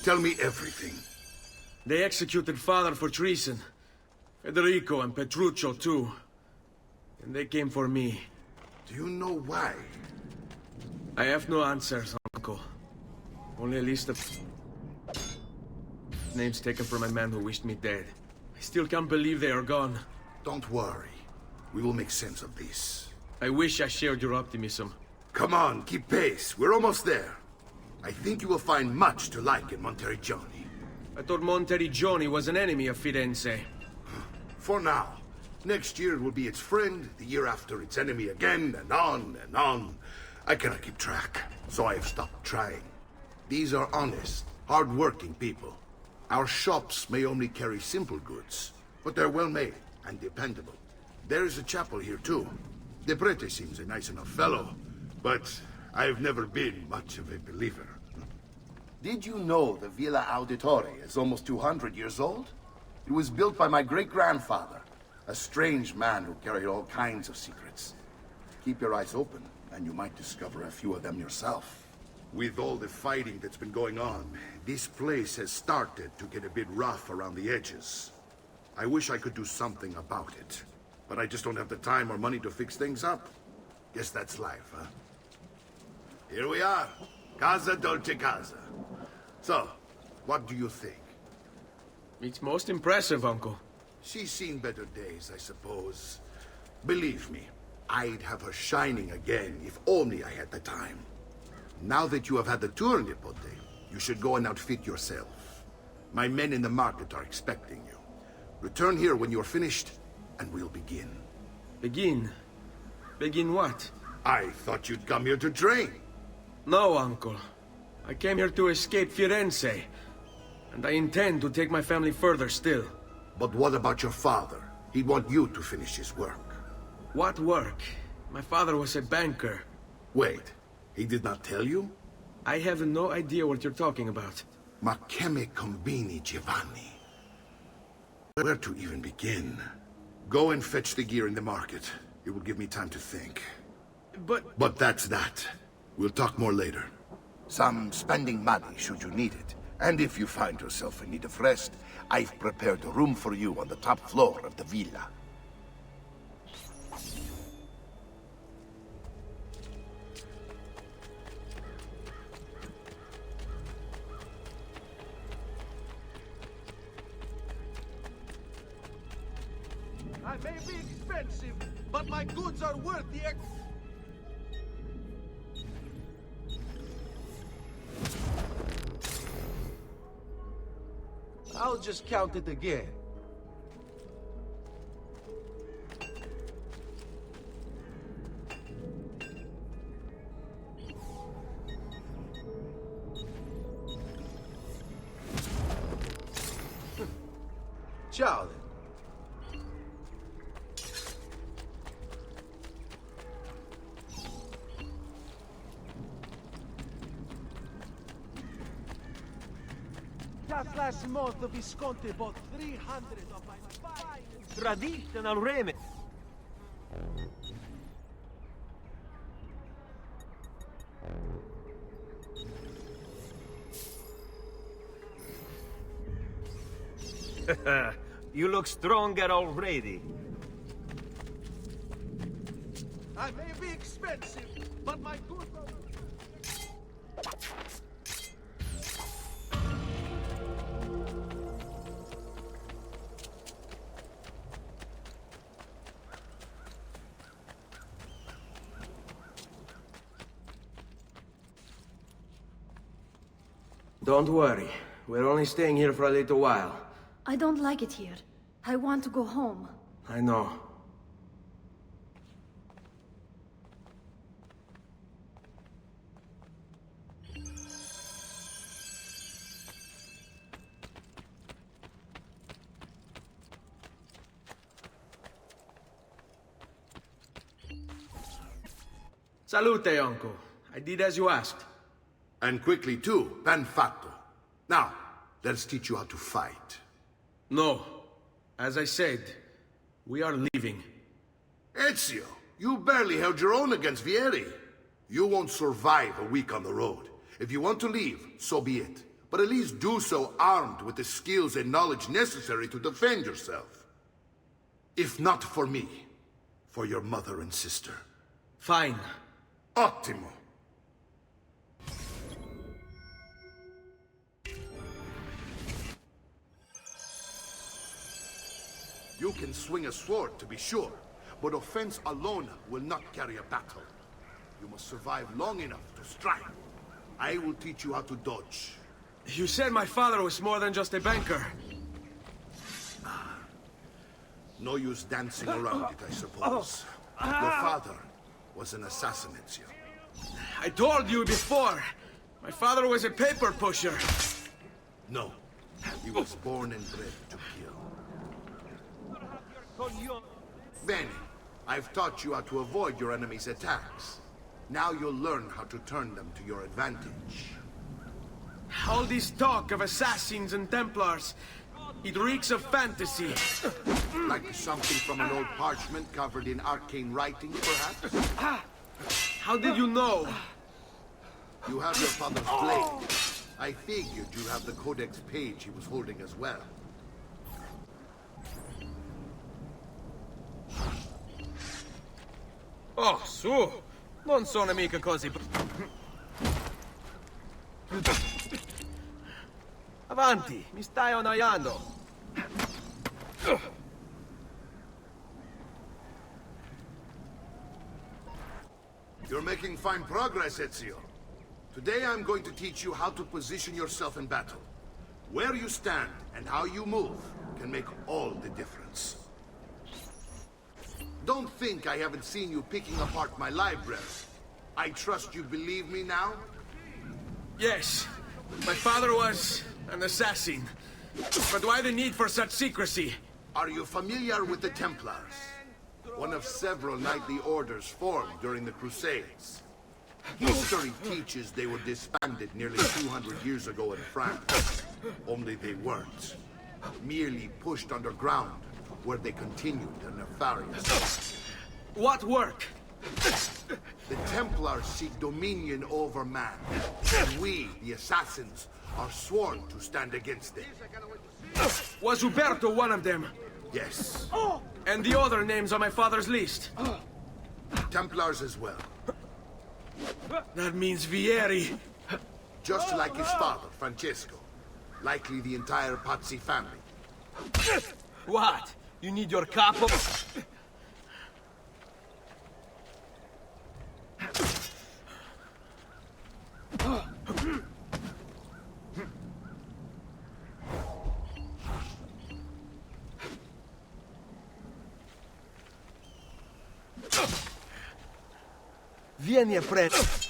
Tell me everything. They executed father for treason. Federico and Petruccio too. And they came for me. Do you know why? I have no answers, Uncle. Only a list of names taken from a man who wished me dead. I still can't believe they are gone. Don't worry. We will make sense of this. I wish I shared your optimism. Come on, keep pace. We're almost there. I think you will find much to like in Monteriggioni. I thought Monteriggioni was an enemy of Firenze. For now. Next year it will be its friend, the year after its enemy again, and on and on. I cannot keep track, so I have stopped trying. These are honest, hard-working people. Our shops may only carry simple goods, but they're well-made and dependable. There is a chapel here too. De Prete seems a nice enough fellow, but I've never been much of a believer. Did you know the Villa Auditore is almost 200 years old? It was built by my great-grandfather, a strange man who carried all kinds of secrets. Keep your eyes open, and you might discover a few of them yourself. With all the fighting that's been going on, this place has started to get a bit rough around the edges. I wish I could do something about it, but I just don't have the time or money to fix things up. Guess that's life, huh? Here we are. Casa Dolce Casa. So, what do you think? It's most impressive, Uncle. She's seen better days, I suppose. Believe me, I'd have her shining again if only I had the time. Now that you have had the tour, Nipote, you should go and outfit yourself. My men in the market are expecting you. Return here when you're finished, and we'll begin. Begin? Begin what? I thought you'd come here to train. No, Uncle. I came here to escape Firenze. And I intend to take my family further still. But what about your father? He'd want you to finish his work. What work? My father was a banker. Wait, he did not tell you? I have no idea what you're talking about. Ma che me combini, Giovanni? Where to even begin? Go and fetch the gear in the market. It will give me time to think. But that's that. We'll talk more later. Some spending money should you need it. And if you find yourself in need of rest, I've prepared a room for you on the top floor of the villa. I may be expensive, but my goods are worth the I'll just count it again. Ciao then. Just last month, the Visconti bought 300 of my fine traditional ramen. You look stronger already. I may be expensive, but my goods are... Don't worry. We're only staying here for a little while. I don't like it here. I want to go home. I know. Salute, Uncle. I did as you asked. And quickly too, ben fatto. Now, let's teach you how to fight. No. As I said, we are leaving. Ezio, you barely held your own against Vieri. You won't survive a week on the road. If you want to leave, so be it. But at least do so armed with the skills and knowledge necessary to defend yourself. If not for me, for your mother and sister. Fine. Ottimo. You can swing a sword, to be sure, but offense alone will not carry a battle. You must survive long enough to strike. I will teach you how to dodge. You said my father was more than just a banker. No use dancing around it, I suppose. Your father was an assassin, Ezio. I told you before. My father was a paper pusher. No, he was born and bred to kill. Bene, I've taught you how to avoid your enemy's attacks. Now you'll learn how to turn them to your advantage. All this talk of assassins and Templars, it reeks of fantasy. Like something from an old parchment covered in arcane writing, perhaps? How did you know? You have your father's blade. I figured you have the codex page he was holding as well. Oh, su! Non sono mica così... Avanti, mi stai annoiando. You're making fine progress, Ezio. Today I'm going to teach you how to position yourself in battle. Where you stand and how you move can make all the difference. Don't think I haven't seen you picking apart my library. I trust you believe me now? Yes, my father was an assassin. But why the need for such secrecy? Are you familiar with the Templars? One of several knightly orders formed during the Crusades. History teaches they were disbanded nearly 200 years ago in France. Only they weren't. Merely pushed underground, where they continued their nefarious. What work? The Templars seek dominion over man, and we, the assassins, are sworn to stand against them. Was Uberto one of them? Yes. And the other names on my father's list? Templars as well. That means Vieri. Just like his father, Francesco. Likely the entire Pazzi family. What? You need your capo? Vieni a prendere.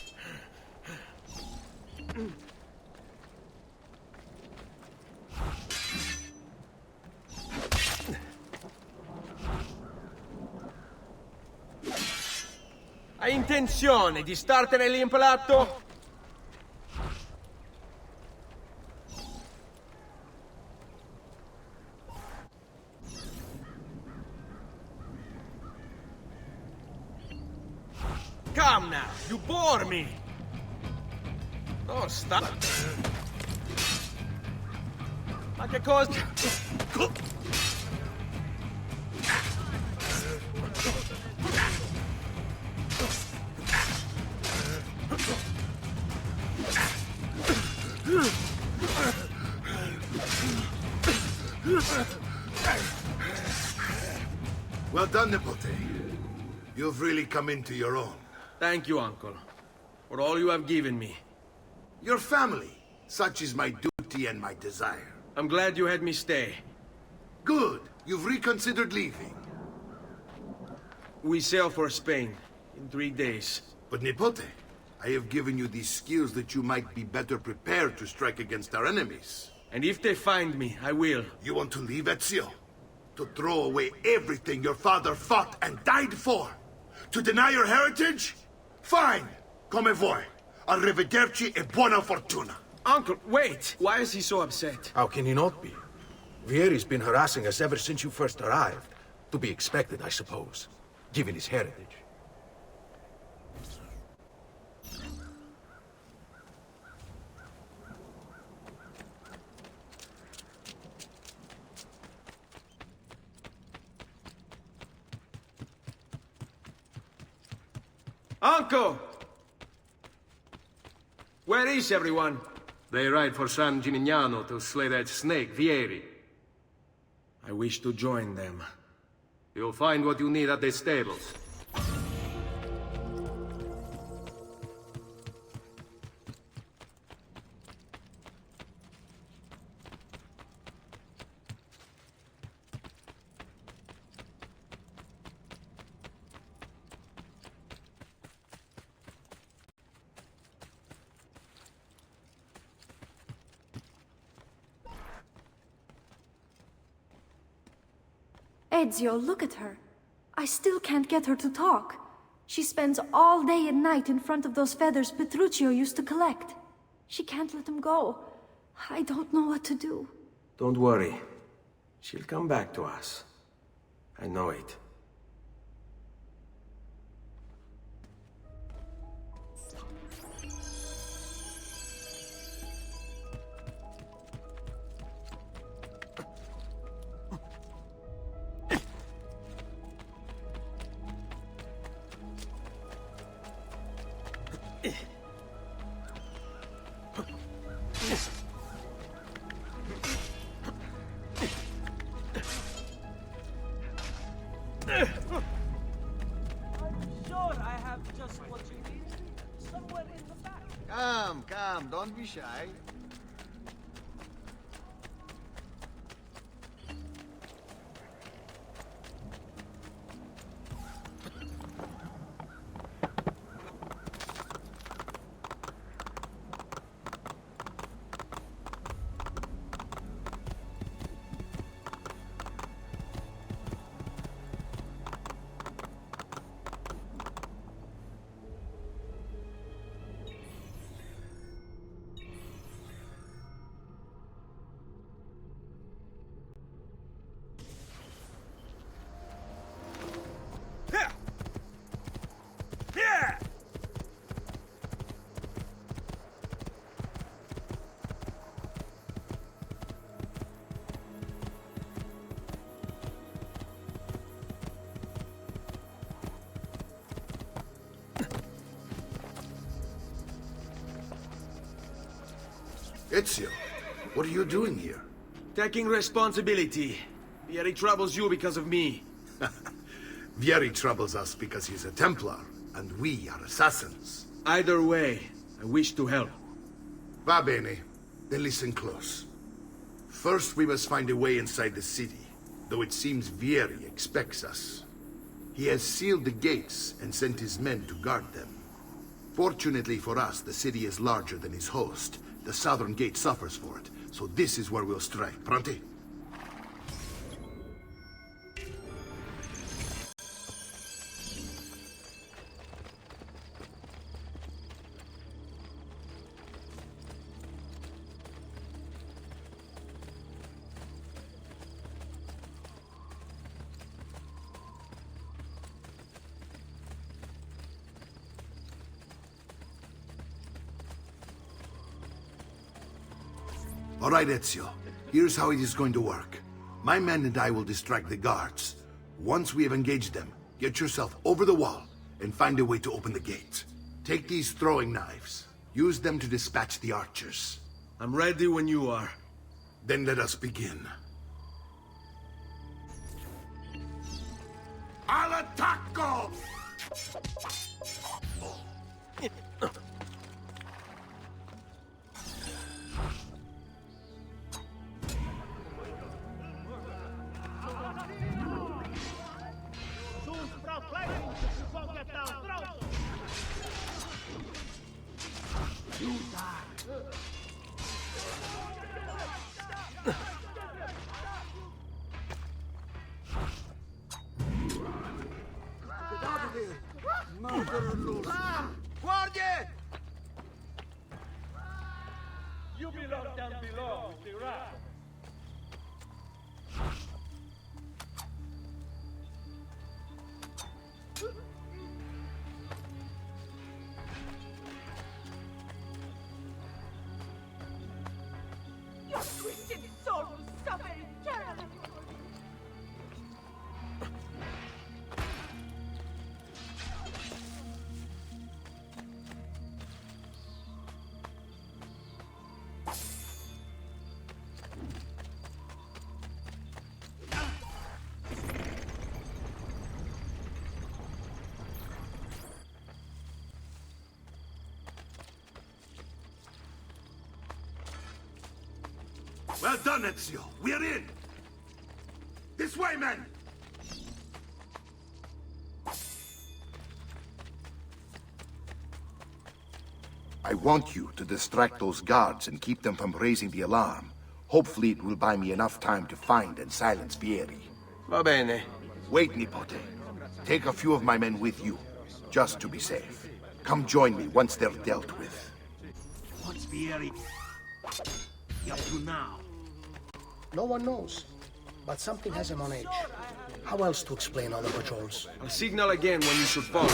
Hai intenzione di startene lì in platto? Come now, you bore me! Oh, stop! Ma che cosa? Well done, Nipote. You've really come into your own. Thank you, Uncle, for all you have given me. Your family. Such is my duty and my desire. I'm glad you had me stay. Good. You've reconsidered leaving. We sail for Spain in 3 days. But Nipote, I have given you these skills that you might be better prepared to strike against our enemies. And if they find me, I will. You want to leave, Ezio? To throw away everything your father fought and died for? To deny your heritage? Fine. Come vuoi. Arrivederci e buona fortuna. Uncle, wait! Why is he so upset? How can he not be? Vieri's been harassing us ever since you first arrived. To be expected, I suppose, given his heritage. Uncle! Where is everyone? They ride for San Gimignano to slay that snake, Vieri. I wish to join them. You'll find what you need at the stables. Ezio, look at her. I still can't get her to talk. She spends all day and night in front of those feathers Petruchio used to collect. She can't let them go. I don't know what to do. Don't worry. She'll come back to us. I know it. Sure, I have just what you need. Somewhere in the back. Come, don't be shy. Ezio, what are you doing here? Taking responsibility. Vieri troubles you because of me. Vieri troubles us because he's a Templar, and we are assassins. Either way, I wish to help. Va bene. Then listen close. First, we must find a way inside the city, though it seems Vieri expects us. He has sealed the gates and sent his men to guard them. Fortunately for us, the city is larger than his host. The southern gate suffers for it, so this is where we'll strike. Pronti? All right, Ezio. Here's how it is going to work. My men and I will distract the guards. Once we have engaged them, get yourself over the wall and find a way to open the gate. Take these throwing knives. Use them to dispatch the archers. I'm ready when you are. Then let us begin. Al attacco! Guardie! You belong down below with the rat. Your twisted soul will suffer eternally. Well done, Ezio. We're in. This way, men! I want you to distract those guards and keep them from raising the alarm. Hopefully it will buy me enough time to find and silence Vieri. Va bene. Wait, Nipote. Take a few of my men with you, just to be safe. Come join me once they're dealt with. What's Vieri up to now? No one knows, but something has him on edge. How else to explain all the patrols? I'll signal again when you should follow.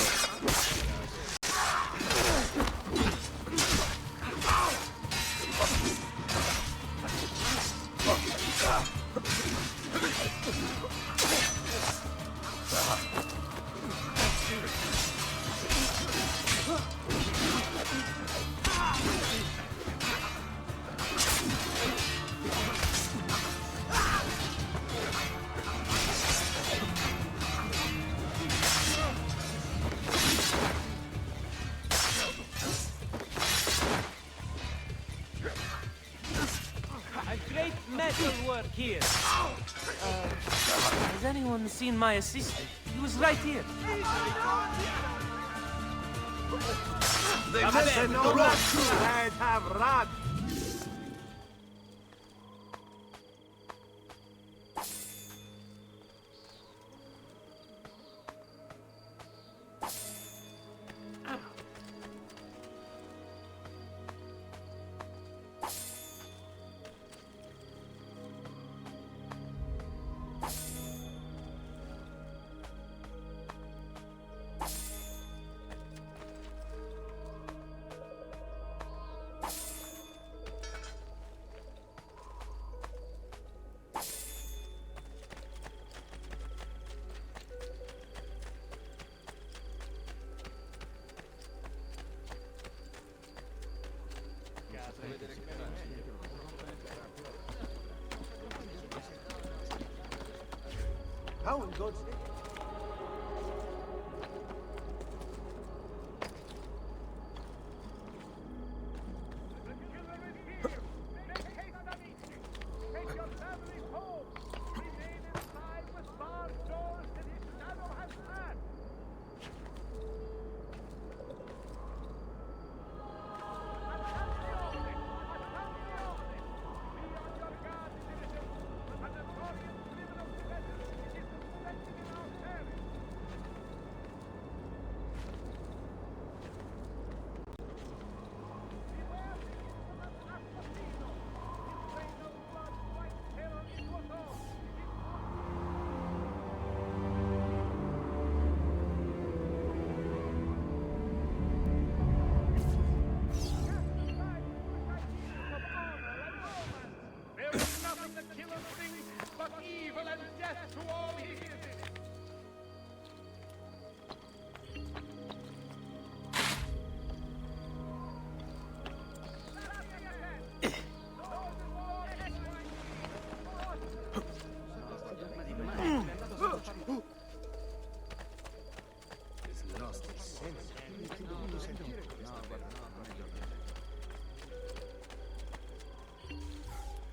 Great metal work here. Has anyone seen my assistant? He was right here. They said no rod I'd have rod. How in God's name?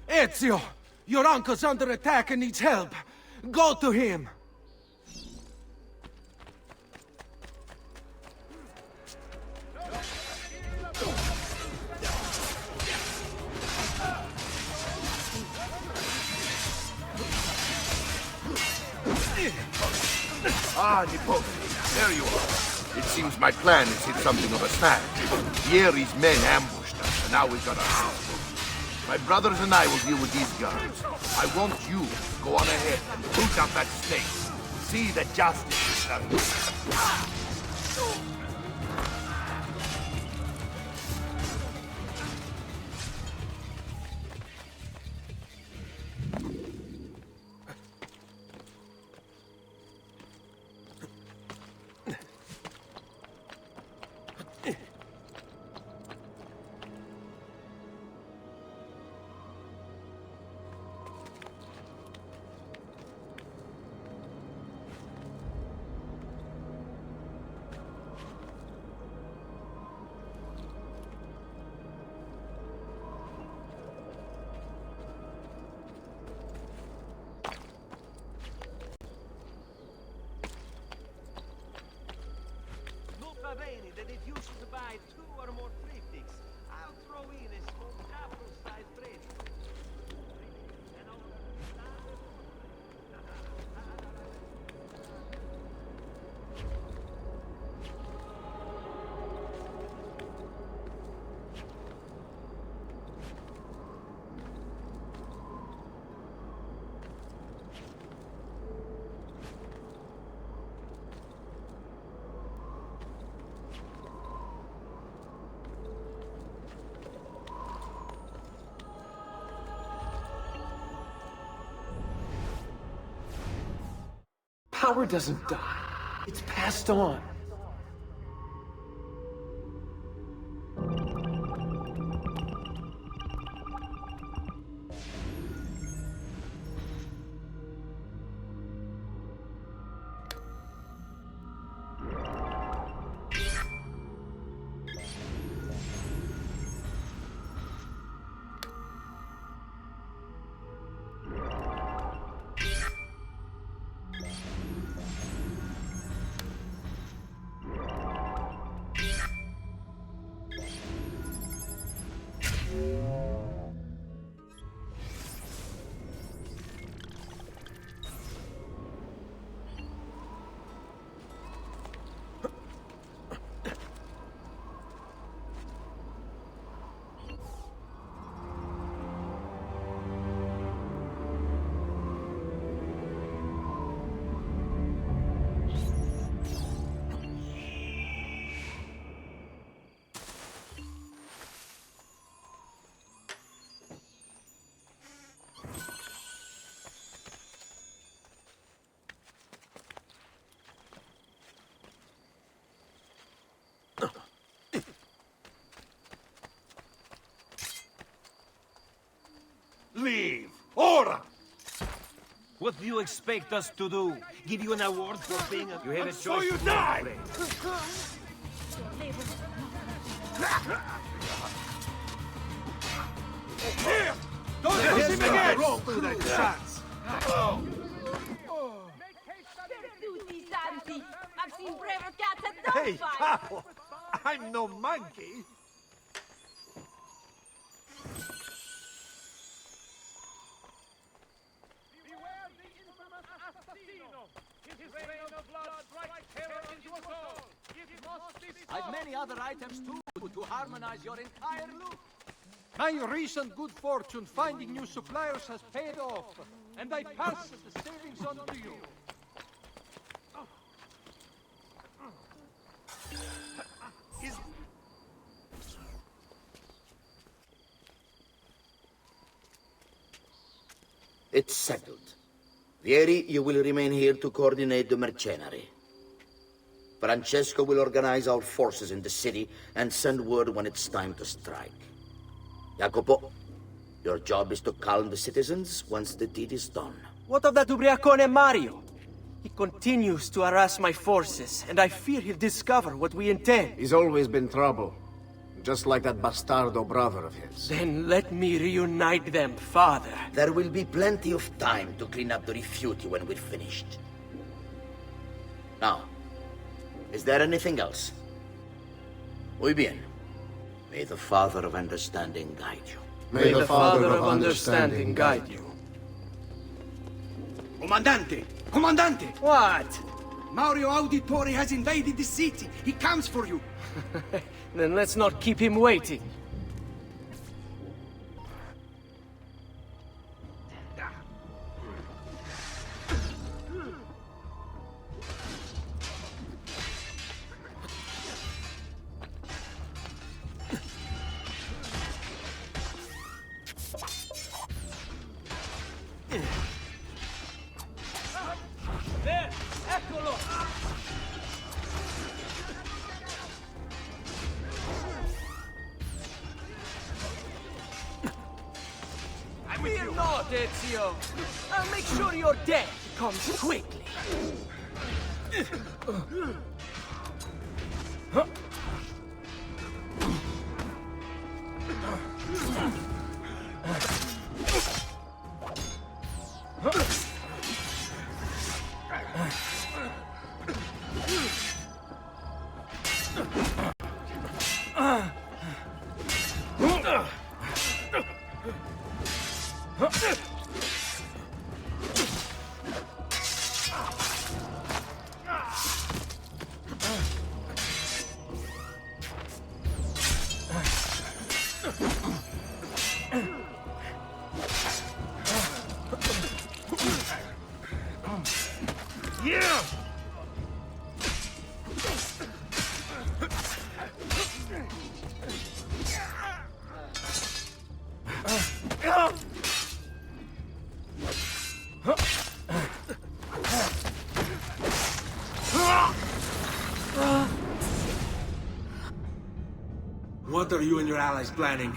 Ezio! Your uncle's under attack and needs help. Go to him! Ah, Nipote, there you are. It seems my plan has hit something of a snag. Vieri's men ambushed us, and now we've got our hands full. My brothers and I will deal with these guards. I want you to go on ahead and boot out that snake. See that justice is served. power doesn't die. It's passed on. Leave! Ora! What do you expect us to do? Give you an award for being a... You had a choice. So you die! Here! Don't push him again! Roll through that shots! Tutti santi! I've seen braver cats at Hey, gunfight! Capo! I'm no monkey! Beware the infamous assassino! His rain of blood strikes terror into us all! It must be stopped! I've many other items too, to harmonize your entire look. My recent good fortune finding new suppliers has paid off, and I pass the savings on to you. It's settled. Vieri, you will remain here to coordinate the mercenary. Francesco will organize our forces in the city and send word when it's time to strike. Jacopo, your job is to calm the citizens once the deed is done. What of that ubriacone Mario? He continues to harass my forces, and I fear he'll discover what we intend. He's always been trouble. Just like that bastardo brother of his. Then let me reunite them, father. There will be plenty of time to clean up the rifiuti when we're finished. Now, is there anything else? Muy bien. May the Father of Understanding guide you. May the Father of Understanding guide you. Comandante! Comandante! What? Mario Auditore has invaded the city. He comes for you. Then let's not keep him waiting. There! Eccolo! Fear not, Ezio. I'll make sure your death comes quickly. Yeah! What are you and your allies planning?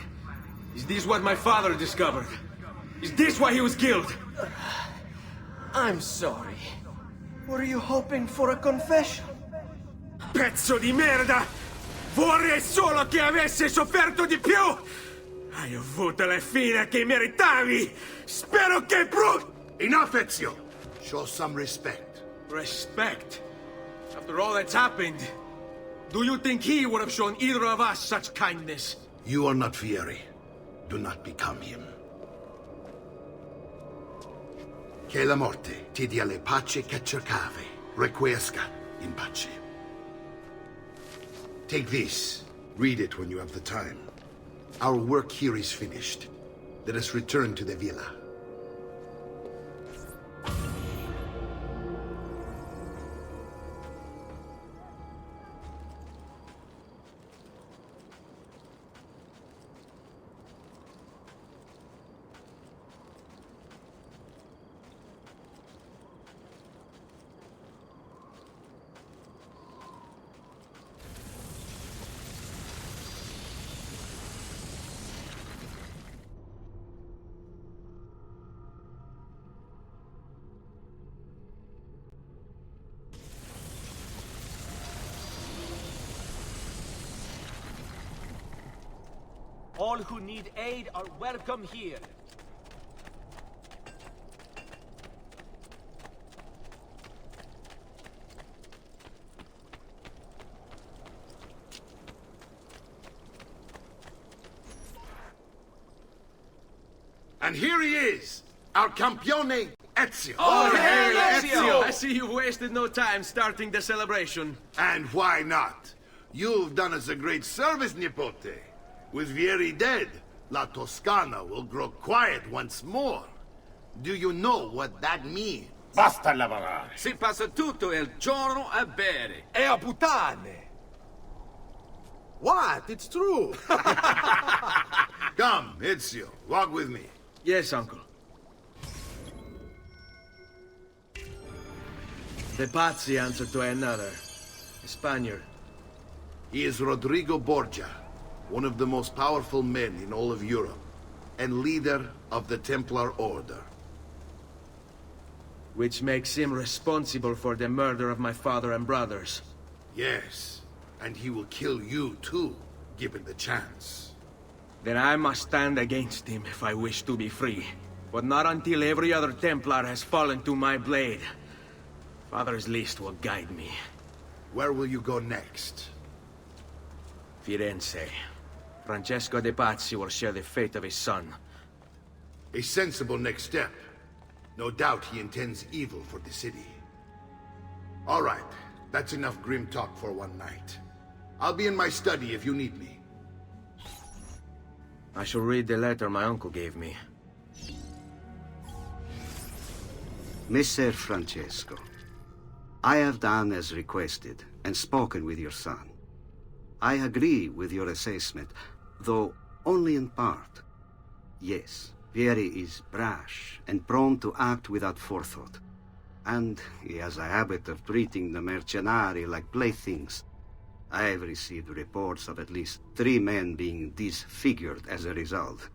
Is this what my father discovered? Is this why he was killed? I'm sorry. Were you hoping for a confession? Pezzo di merda! Vorrei solo che avessi sofferto di più! Hai avuto la fine che meritavi! Spero che Enough, Ezio! Show some respect. Respect? After all that's happened, do you think he would have shown either of us such kindness? You are not Fieri. Do not become him. Che la morte ti dia le pace che cercavi. Requiesca in pace. Take this. Read it when you have the time. Our work here is finished. Let us return to the villa. All who need aid are welcome here. And here he is, our campione, Ezio. Oh, hey, Ezio! I see you wasted no time starting the celebration. And why not? You've done us a great service, Nipote. With Vieri dead, La Toscana will grow quiet once more. Do you know what that means? Basta lavorare. Si passa tutto il giorno a bere. E a puttane! What? It's true! Come, Ezio, walk with me. Yes, uncle. The Pazzi answer to another. A Spaniard. He is Rodrigo Borgia, one of the most powerful men in all of Europe, and leader of the Templar Order. Which makes him responsible for the murder of my father and brothers. Yes, and he will kill you too, given the chance. Then I must stand against him if I wish to be free. But not until every other Templar has fallen to my blade. Father's list will guide me. Where will you go next? Firenze. Francesco de Pazzi will share the fate of his son. A sensible next step. No doubt he intends evil for the city. All right, that's enough grim talk for one night. I'll be in my study if you need me. I shall read the letter my uncle gave me. Messer Francesco, I have done as requested and spoken with your son. I agree with your assessment, though only in part. Yes, Vieri is brash and prone to act without forethought. And he has a habit of treating the mercenari like playthings. I have received reports of at least 3 men being disfigured as a result.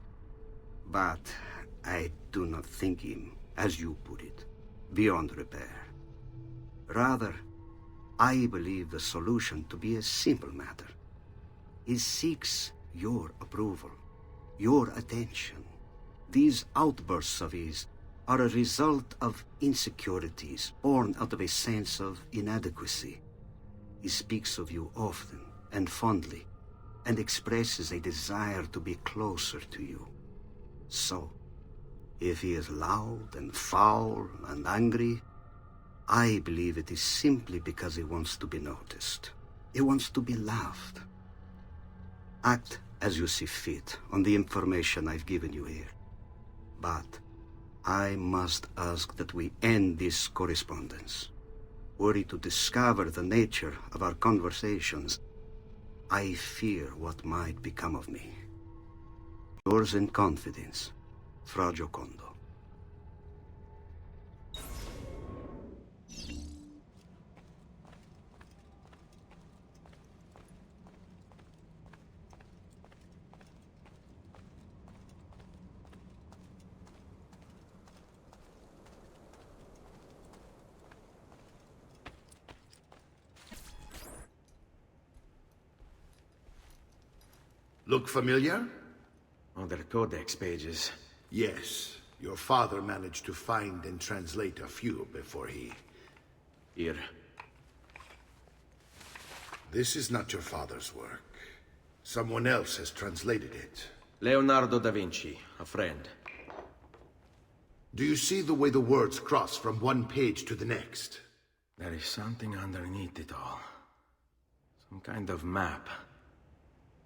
But I do not think him, as you put it, beyond repair. Rather, I believe the solution to be a simple matter. He seeks your approval, your attention. These outbursts of his are a result of insecurities born out of a sense of inadequacy. He speaks of you often and fondly, and expresses a desire to be closer to you. So, if he is loud and foul and angry, I believe it is simply because he wants to be noticed. He wants to be loved. Act as you see fit on the information I've given you here. But I must ask that we end this correspondence. Were he to discover the nature of our conversations, I fear what might become of me. Yours in confidence, Fra Giocondo. Look familiar? Other codex pages. Yes. Your father managed to find and translate a few before he... Here. This is not your father's work. Someone else has translated it. Leonardo da Vinci, a friend. Do you see the way the words cross from one page to the next? There is something underneath it all. Some kind of map.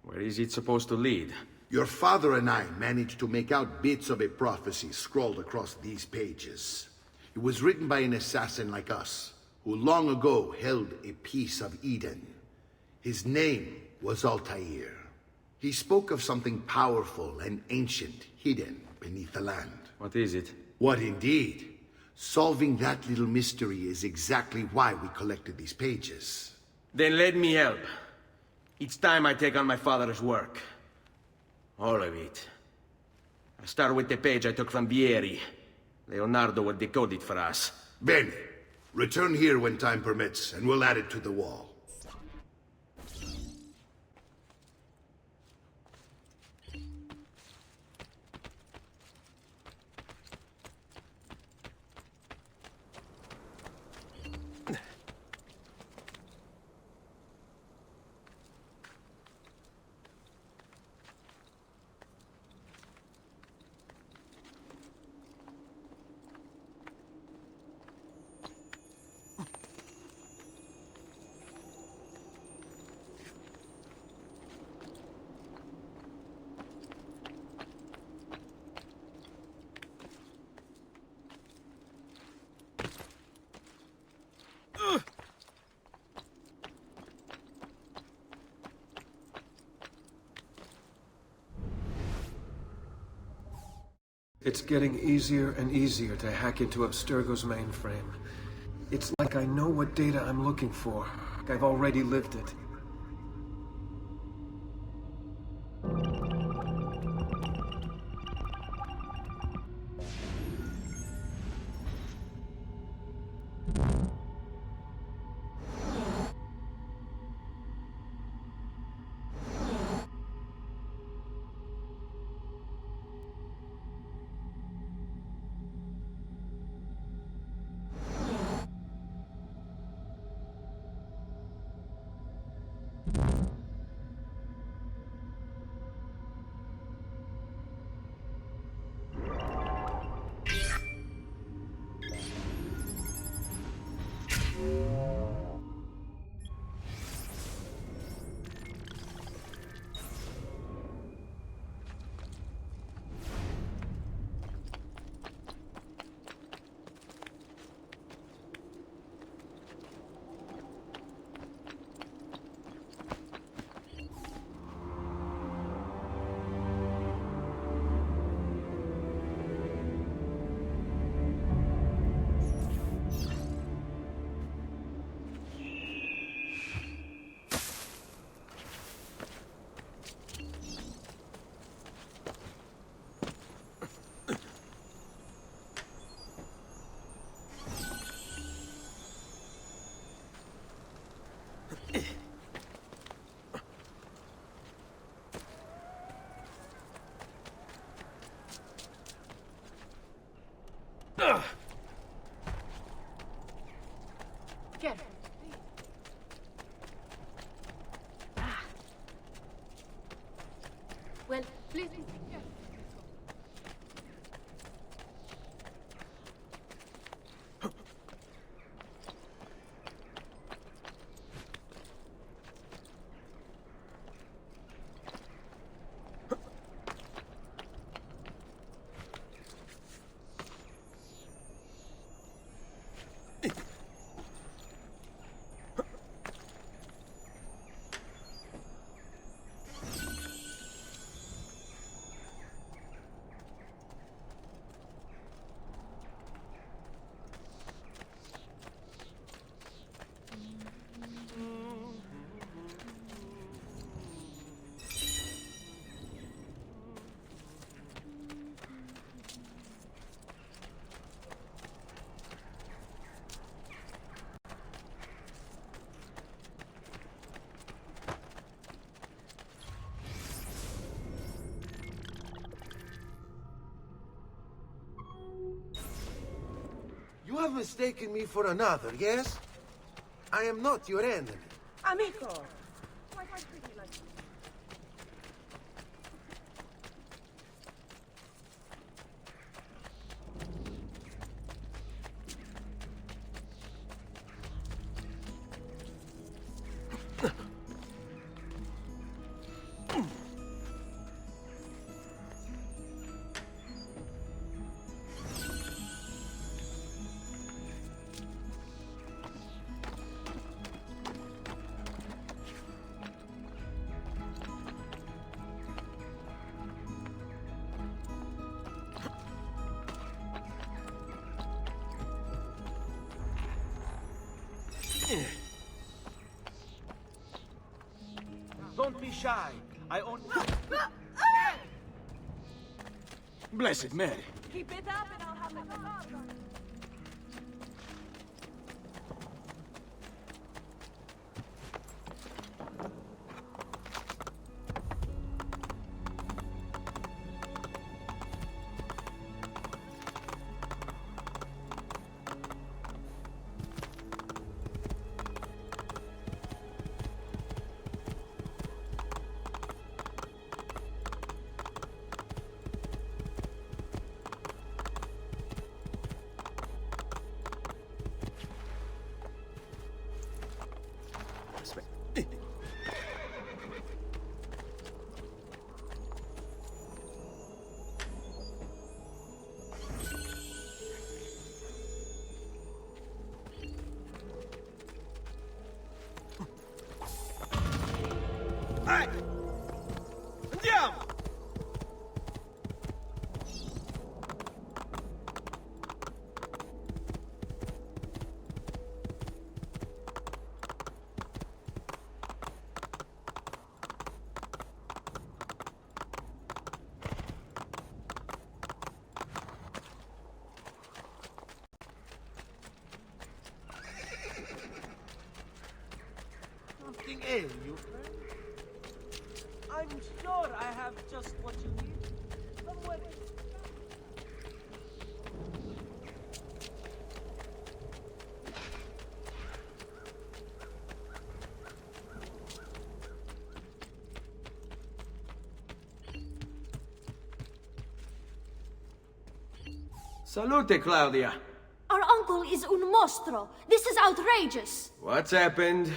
Where is it supposed to lead? Your father and I managed to make out bits of a prophecy scrawled across these pages. It was written by an assassin like us, who long ago held a piece of Eden. His name was Altair. He spoke of something powerful and ancient hidden beneath the land. What is it? What indeed? Solving that little mystery is exactly why we collected these pages. Then let me help. Each time I take on my father's work. All of it. I start with the page I took from Vieri. Leonardo will decode it for us. Bene. Return here when time permits, and we'll add it to the wall. It's getting easier and easier to hack into Abstergo's mainframe. It's like I know what data I'm looking for. Like I've already lived it. Careful. Well, please be careful. mistaken me for another, yes? I am not your enemy. Amico! Why pretty like you? Don't be shy. I own... Blessed Mary. Keep it up and I'll have it. Andiamo! Something ails you, friend? I'm sure I have just what you need. Somewhere. Salute, Claudia. Our uncle is un mostro. This is outrageous. What's happened?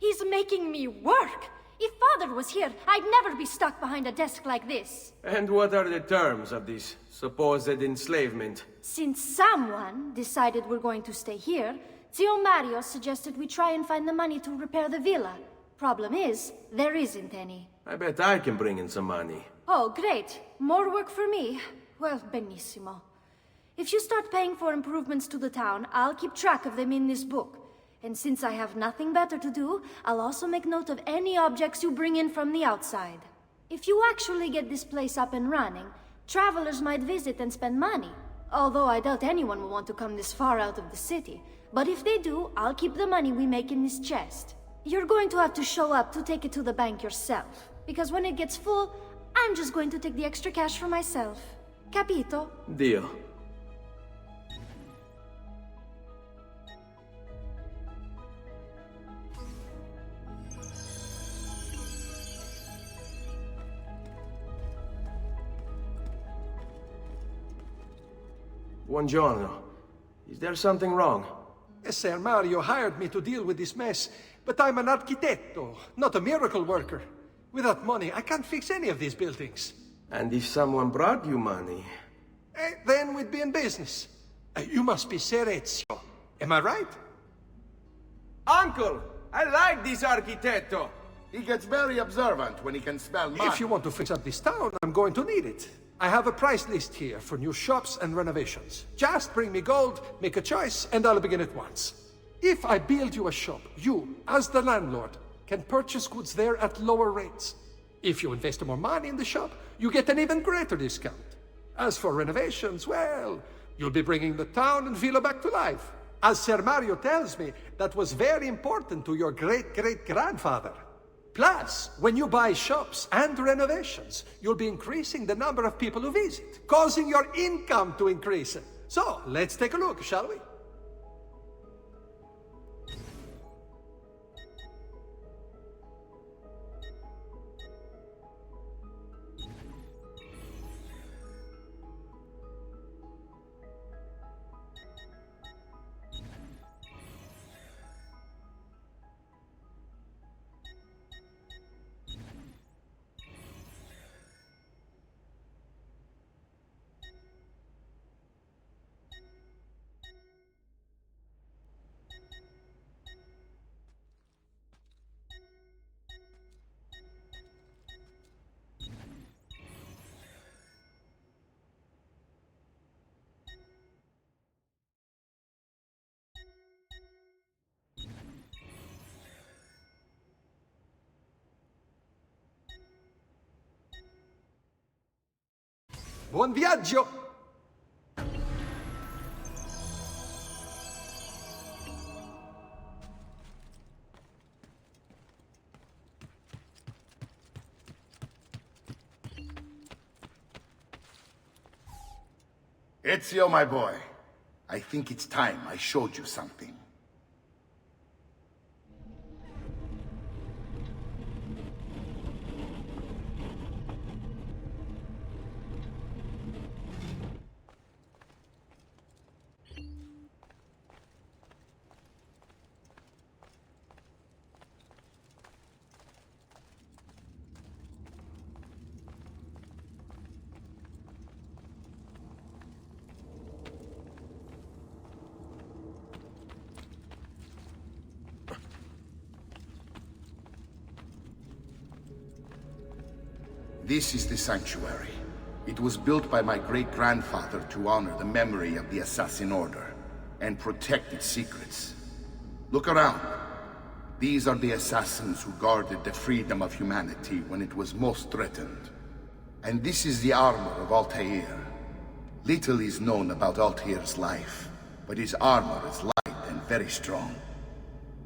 He's making me work. If Father was here, I'd never be stuck behind a desk like this. And what are the terms of this supposed enslavement? Since someone decided we're going to stay here, Zio Mario suggested we try and find the money to repair the villa. Problem is, there isn't any. I bet I can bring in some money. Oh, great. More work for me. Well, benissimo. If you start paying for improvements to the town, I'll keep track of them in this book. And since I have nothing better to do, I'll also make note of any objects you bring in from the outside. If you actually get this place up and running, travelers might visit and spend money. Although I doubt anyone will want to come this far out of the city. But if they do, I'll keep the money we make in this chest. You're going to have to show up to take it to the bank yourself. Because when it gets full, I'm just going to take the extra cash for myself. Capito? Deal. Buongiorno. Is there something wrong? Ser Mario hired me to deal with this mess, but I'm an architetto, not a miracle worker. Without money, I can't fix any of these buildings. And if someone brought you money? Then we'd be in business. You must be Ser Ezio. Am I right? Uncle! I like this architetto! He gets very observant when he can smell money. If you want to fix up this town, I'm going to need it. I have a price list here for new shops and renovations. Just bring me gold, make a choice, and I'll begin at once. If I build you a shop, you, as the landlord, can purchase goods there at lower rates. If you invest more money in the shop, you get an even greater discount. As for renovations, well, you'll be bringing the town and villa back to life. As Ser Mario tells me, that was very important to your great-great-grandfather. Plus, when you buy shops and renovations, you'll be increasing the number of people who visit, causing your income to increase. So, let's take a look, shall we? Buon viaggio! Ezio, my boy, I think it's time I showed you something. This is the sanctuary. It was built by my great-grandfather to honor the memory of the Assassin Order and protect its secrets. Look around. These are the assassins who guarded the freedom of humanity when it was most threatened. And this is the armor of Altair. Little is known about Altair's life, but his armor is light and very strong.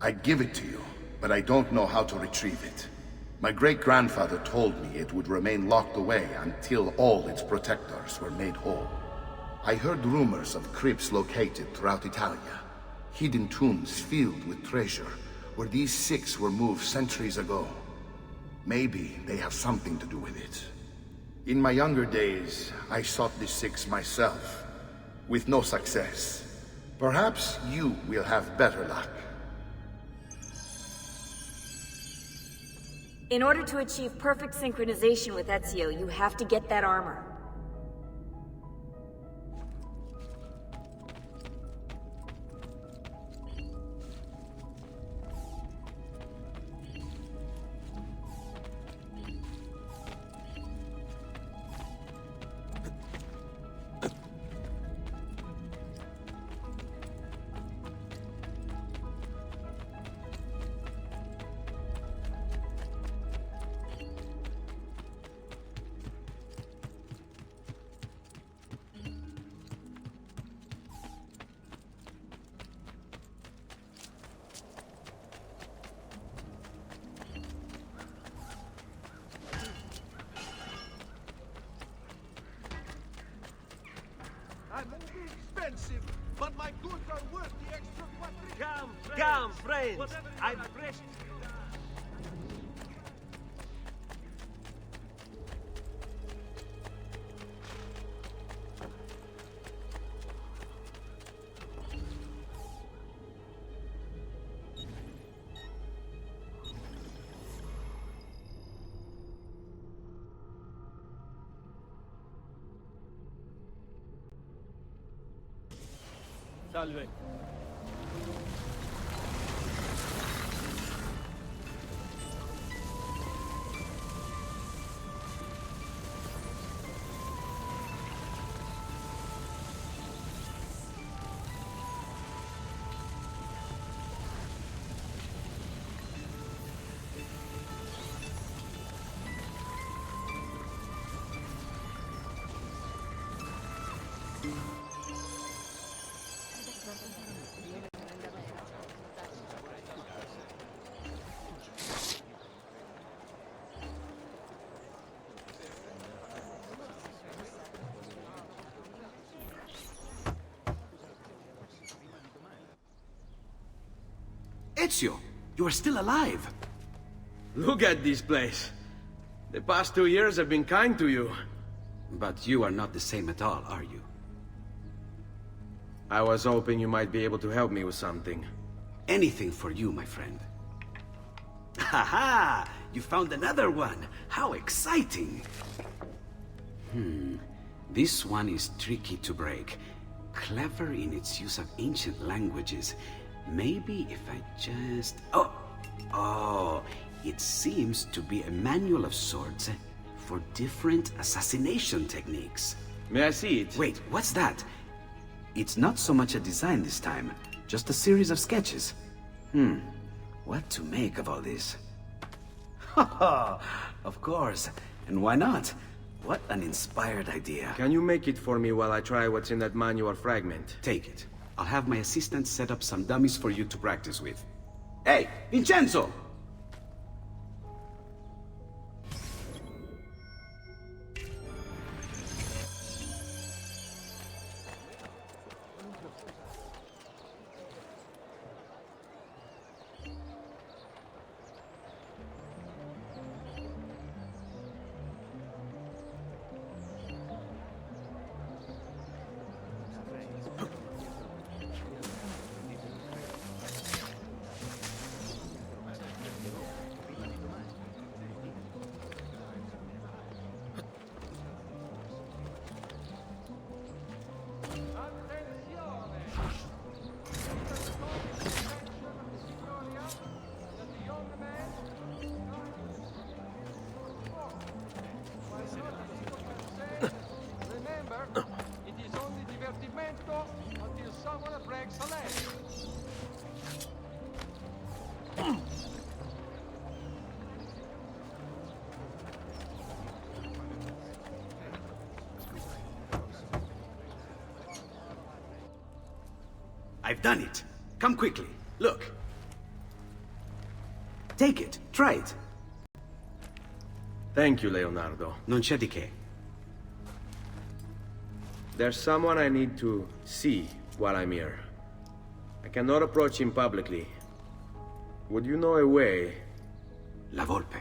I'd give it to you, but I don't know how to retrieve it. My great-grandfather told me it would remain locked away until all its protectors were made whole. I heard rumors of crypts located throughout Italia, hidden tombs filled with treasure, where these six were moved centuries ago. Maybe they have something to do with it. In my younger days, I sought the six myself, with no success. Perhaps you will have better luck. In order to achieve perfect synchronization with Ezio, you have to get that armor. Expensive, but my goods are worth the extra quadrillion. Come, friends. I'm fresh. Salve. Ezio, you are still alive. Look at this place. The past 2 years have been kind to you. But you are not the same at all, are you? I was hoping you might be able to help me with something. Anything for you, my friend. Ha-ha! You found another one! How exciting! This one is tricky to break. Clever in its use of ancient languages. Maybe if I just... Oh, it seems to be a manual of sorts for different assassination techniques. May I see it? Wait, what's that? It's not so much a design this time, just a series of sketches. What to make of all this? Of course, and why not? What an inspired idea. Can you make it for me while I try what's in that manual fragment? Take it. I'll have my assistant set up some dummies for you to practice with. Hey, Vincenzo! Remember, it is only divertimento until someone breaks a leg. I've done it. Come quickly. Look. Take it. Try it. Thank you, Leonardo. Non c'è di che. There's someone I need to see while I'm here. I cannot approach him publicly. Would you know a way? La Volpe.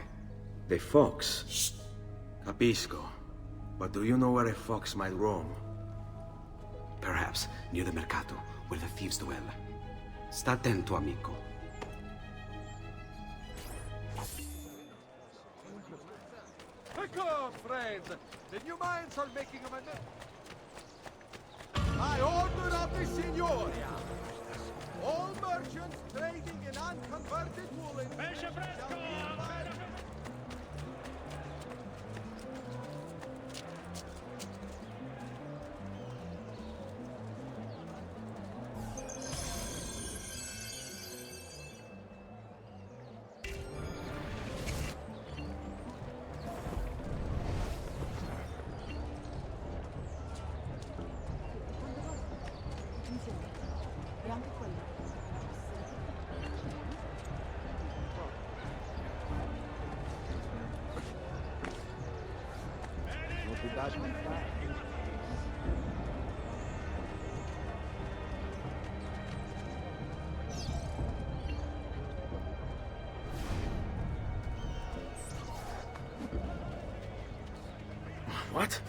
The fox. Shh. Capisco. But do you know where a fox might roam? Perhaps near the mercato, where the thieves dwell. Sta attento, amico. Come, friends. The new mines are making a man. I order of the Signoria. All merchants trading in unconverted woolen. Pesce fresco! What?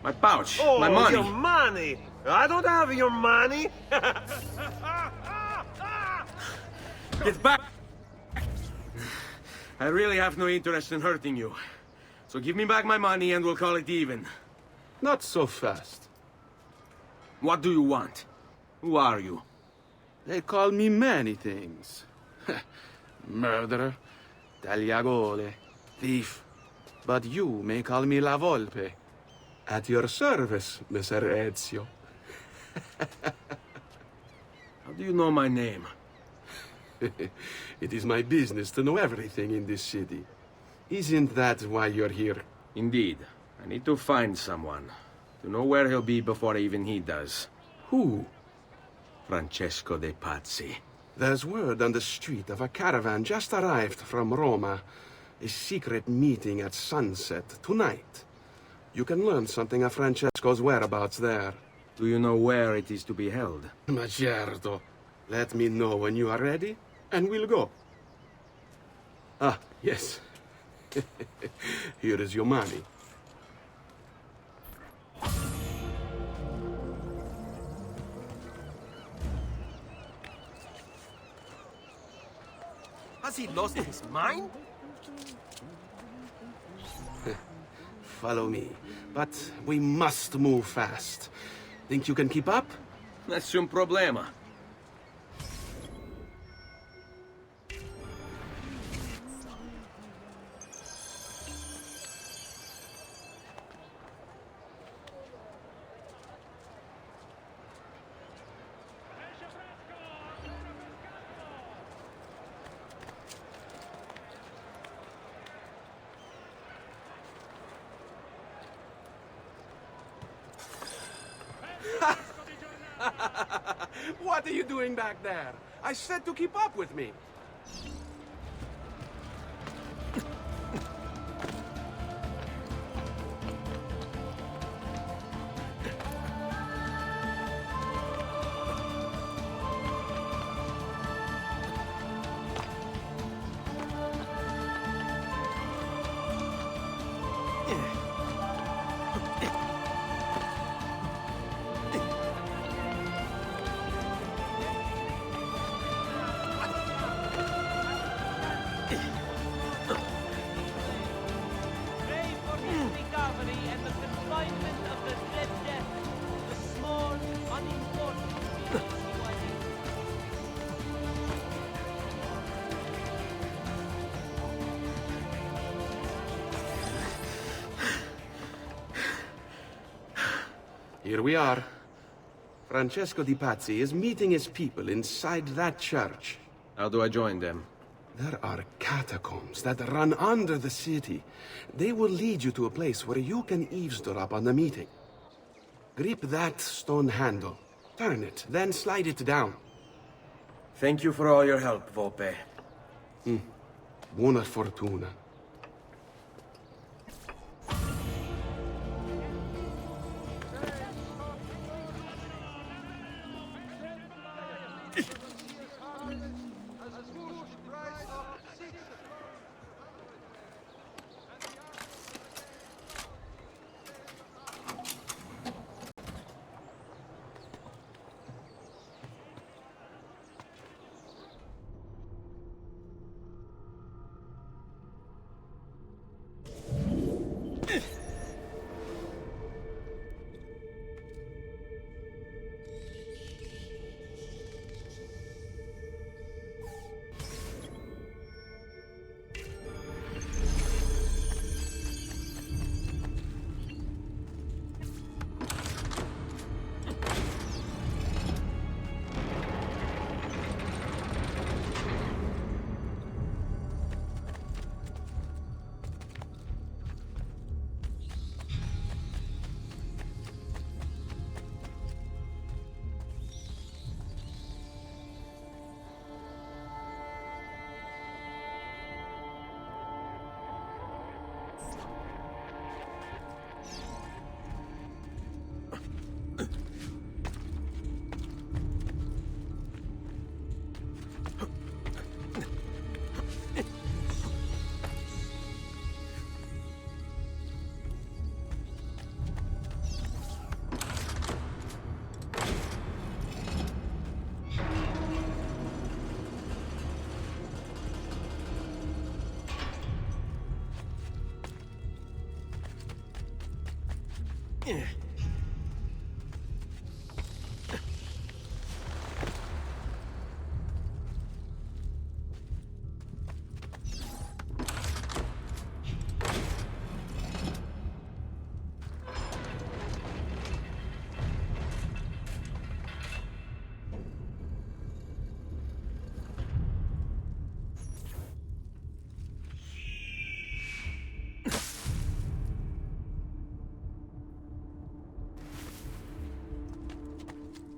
My pouch. Oh, my money. your money! I don't have your money! Get back! I really have no interest in hurting you. So give me back my money and we'll call it even. Not so fast. What do you want? Who are you? They call me many things. Murderer, tagliagole, thief. But you may call me La Volpe. At your service, Messer Ezio. How do you know my name? It is my business to know everything in this city. Isn't that why you're here? Indeed. I need to find someone. To know where he'll be before even he does. Who? Francesco de Pazzi. There's word on the street of a caravan just arrived from Roma. A secret meeting at sunset tonight. You can learn something of Francesco's whereabouts there. Do you know where it is to be held? Ma certo. Let me know when you are ready, and we'll go. Ah, yes. Here is your money. Has he lost his mind? Follow me. But we must move fast. Think you can keep up? Nessun problema. What are you doing back there? I said to keep up with me. Pray for his recovery and the confinement of the Red Death, the small, unimportant beast he was in. Here we are. Francesco Di Pazzi is meeting his people inside that church. How do I join them? There are catacombs that run under the city. They will lead you to a place where you can eavesdrop on the meeting. Grip that stone handle. Turn it, then slide it down. Thank you for all your help, Volpe. Buona fortuna.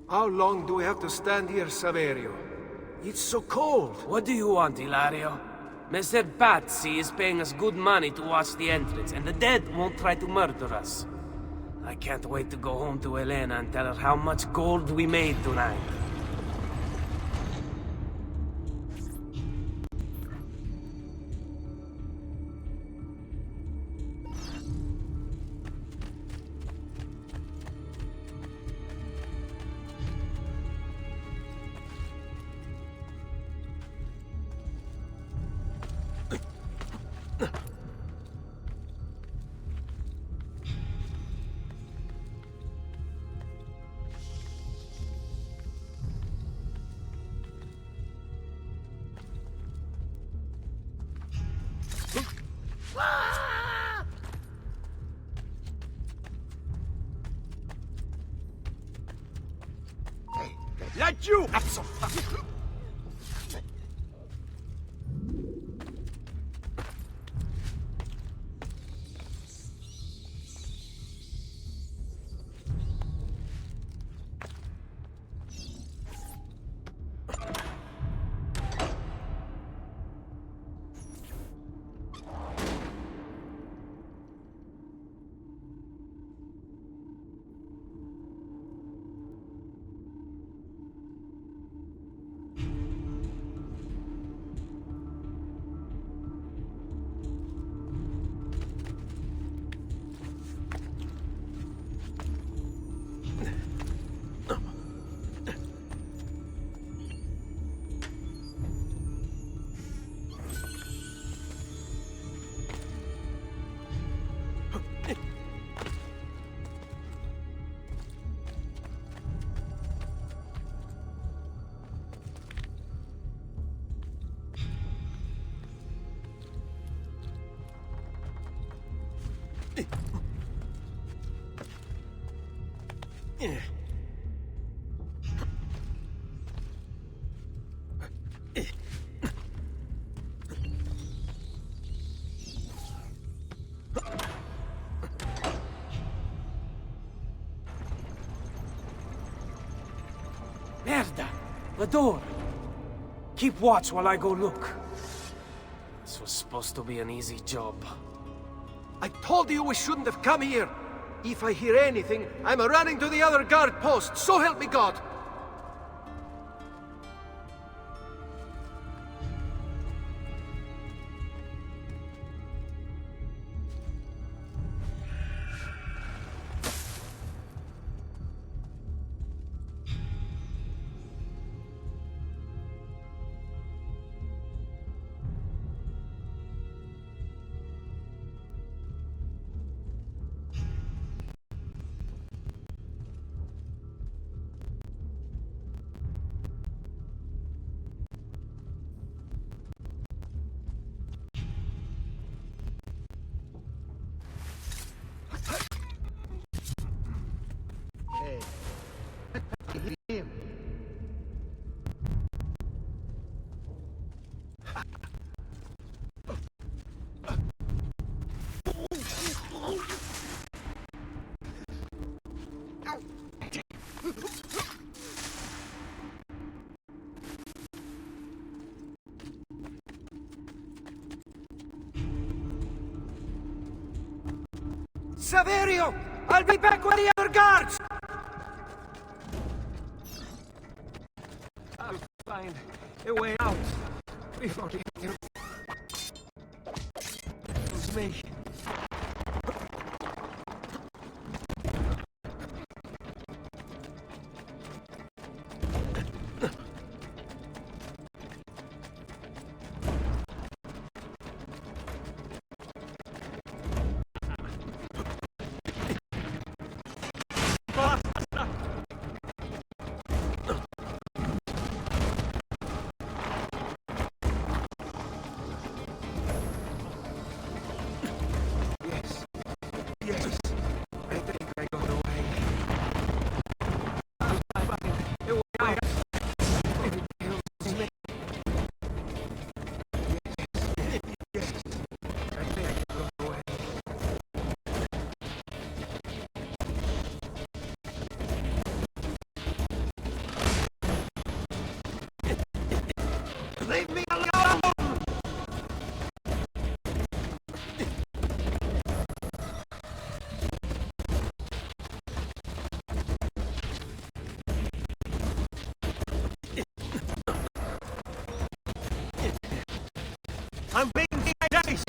How long do we have to stand here, Saverio? It's so cold. What do you want, Hilario? Messer Pazzi is paying us good money to watch the entrance, and the dead won't try to murder us. I can't wait to go home to Elena and tell her how much gold we made tonight. Let you! Merda! The door! Keep watch while I go look. This was supposed to be an easy job. I told you we shouldn't have come here. If I hear anything, I'm running to the other guard post, so help me God! Saverio! I'll be back with the other guards! I'll find a way out before you kills me. Leave me alone! I'm being chased!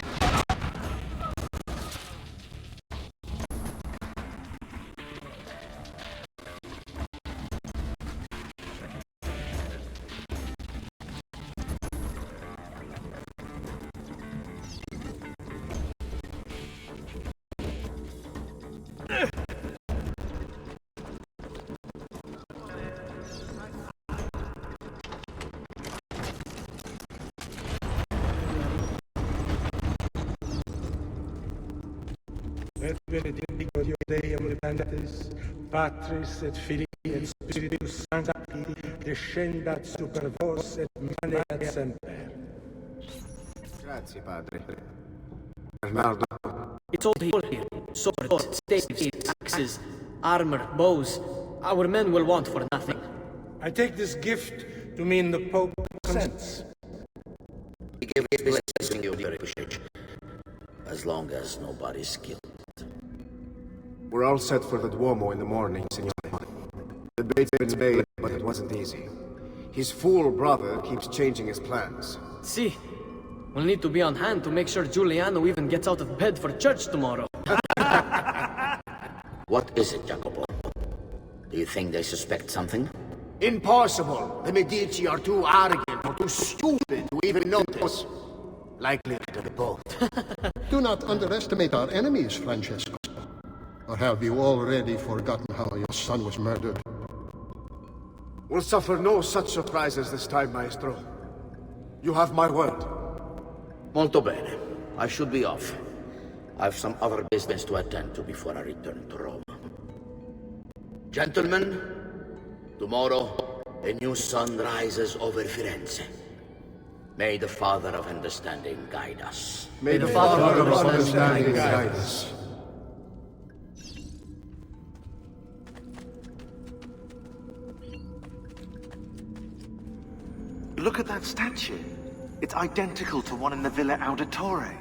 Et benedictio Deum Levantis, Patris et Filii et Spiritus Sancti, descendat super vos et maneat semper. Grazie, padre. Bernardo. It's all here. Swords, staves, axes, armor, bows. Our men will want for nothing. I take this gift to mean the Pope consents. We give his blessing, your Pushage, as long as nobody's killed. We're all set for the Duomo in the morning, Signore. The bait's been made, but it wasn't easy. His fool brother keeps changing his plans. See, we'll need to be on hand to make sure Giuliano even gets out of bed for church tomorrow. What is it, Jacopo? Do you think they suspect something? Impossible! The Medici are too arrogant or too stupid to even notice. Likely to be both. Do not underestimate our enemies, Francesco. Or have you already forgotten how your son was murdered? We'll suffer no such surprises this time, Maestro. You have my word. Molto bene. I should be off. I've some other business to attend to before I return to Rome. Gentlemen, tomorrow, a new sun rises over Firenze. May the Father of Understanding guide us. May the Father of Understanding guide us. Look at that statue. It's identical to one in the Villa Auditore.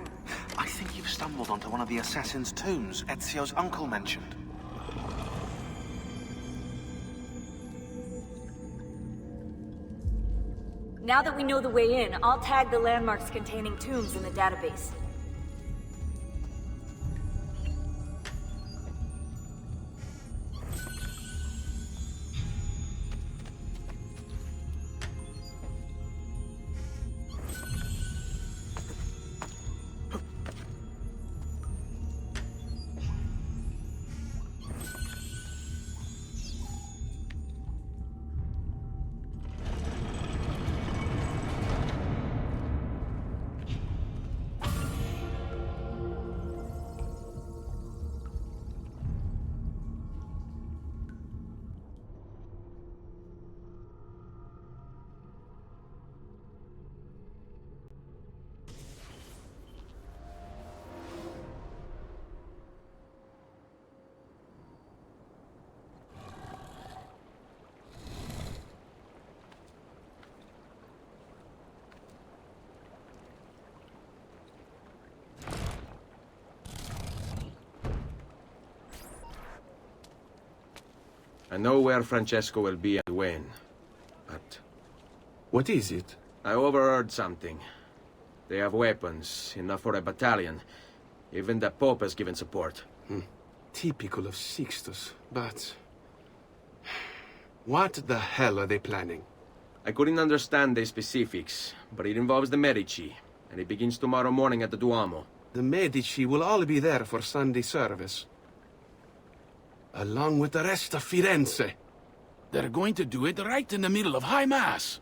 I think you've stumbled onto one of the assassin's tombs Ezio's uncle mentioned. Now that we know the way in, I'll tag the landmarks containing tombs in the database. I know where Francesco will be and when, but... What is it? I overheard something. They have weapons, enough for a battalion. Even the Pope has given support. Typical of Sixtus, but... What the hell are they planning? I couldn't understand the specifics, but it involves the Medici, and it begins tomorrow morning at the Duomo. The Medici will all be there for Sunday service. Along with the rest of Firenze. They're going to do it right in the middle of High Mass.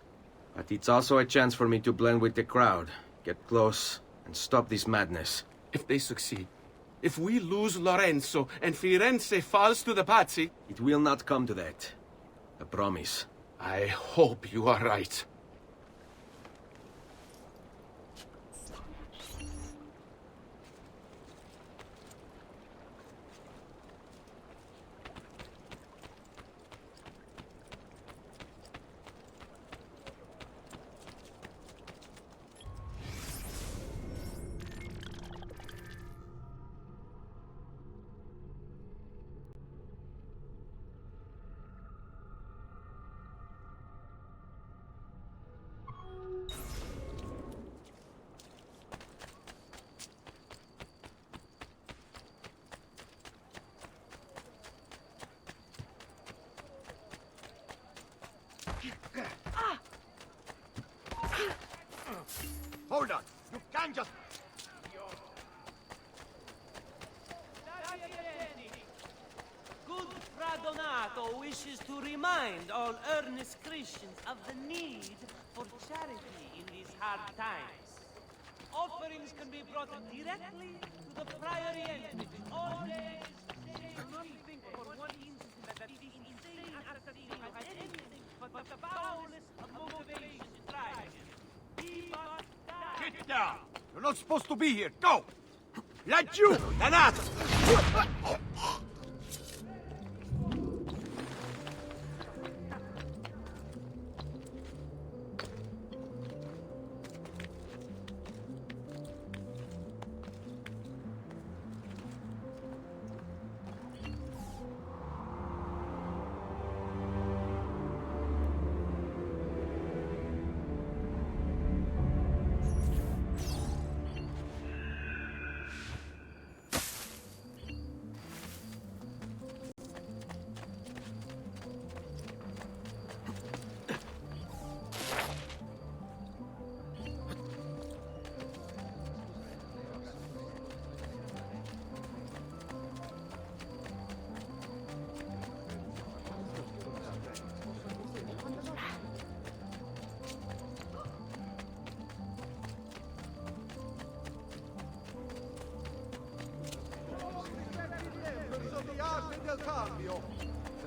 But it's also a chance for me to blend with the crowd, get close, and stop this madness. If they succeed, if we lose Lorenzo and Firenze falls to the Pazzi... It will not come to that. I promise. I hope you are right. Hold on! You can't just... Good Fra Donato wishes to remind all earnest Christians of the need for charity in these hard times. Offerings can be brought directly to the priory entrance. All days, do not think for one instant that these insane assassins have anything but the foulest of motivations to try again. He must die. Get down! You're not supposed to be here! Go! Let you! Donato!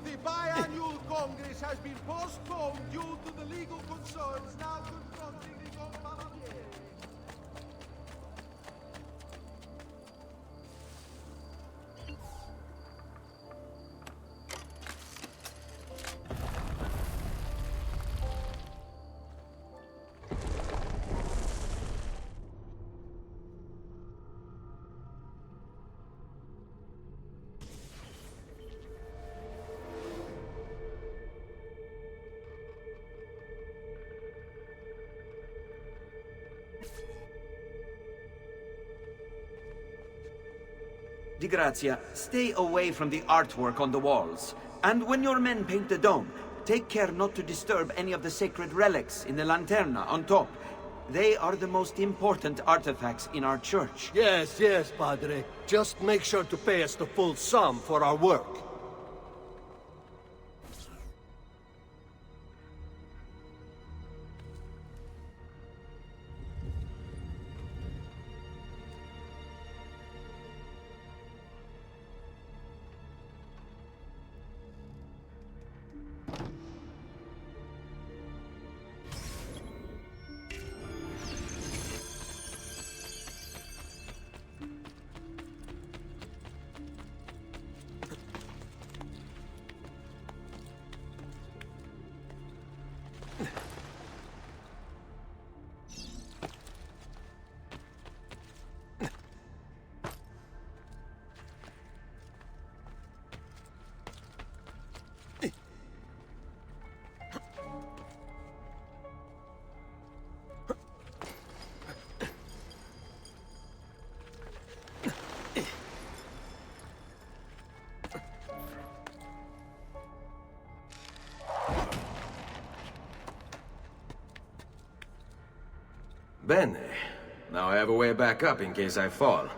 The biannual Congress has been postponed due to the legal concerns now confronting the young man. Di grazia, stay away from the artwork on the walls. And when your men paint the dome, take care not to disturb any of the sacred relics in the lanterna on top. They are the most important artifacts in our church. Yes, yes, Padre. Just make sure to pay us the full sum for our work. Bene. Now I have a way back up in case I fall.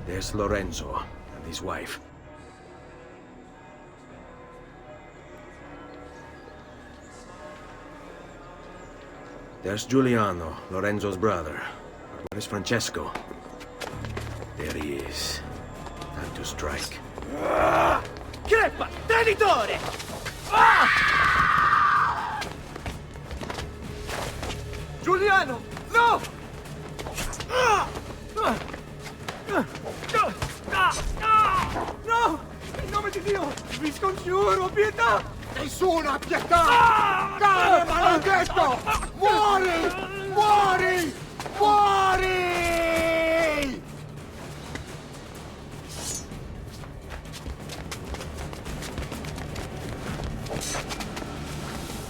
There's Lorenzo and his wife. There's Giuliano, Lorenzo's brother. But where is Francesco? There he is. Time to strike. Crepa! Traditore! Giuliano! No! No! In nome di Dio! Vi scongiuro, pietà! Nessuna pietà! Cane maledetto! Muori! Muori! Muori!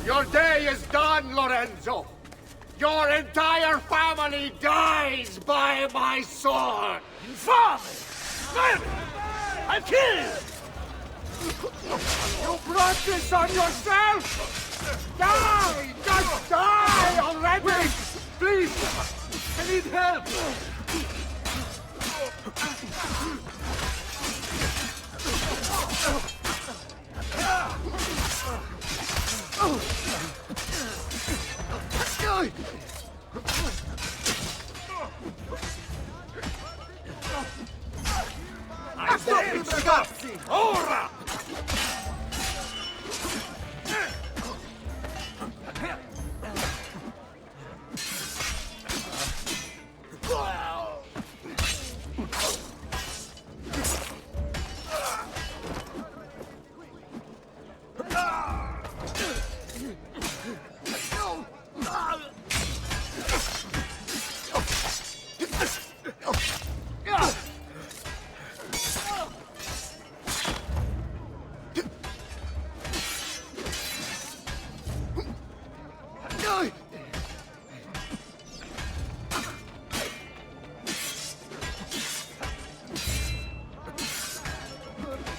Your day is done, Lorenzo! Your entire family dies by my sword! Infame! Murder! I'll kill you! You brought this on yourself! Die! Just die already! Wait! Please! I need help! Ragazzi! Ora!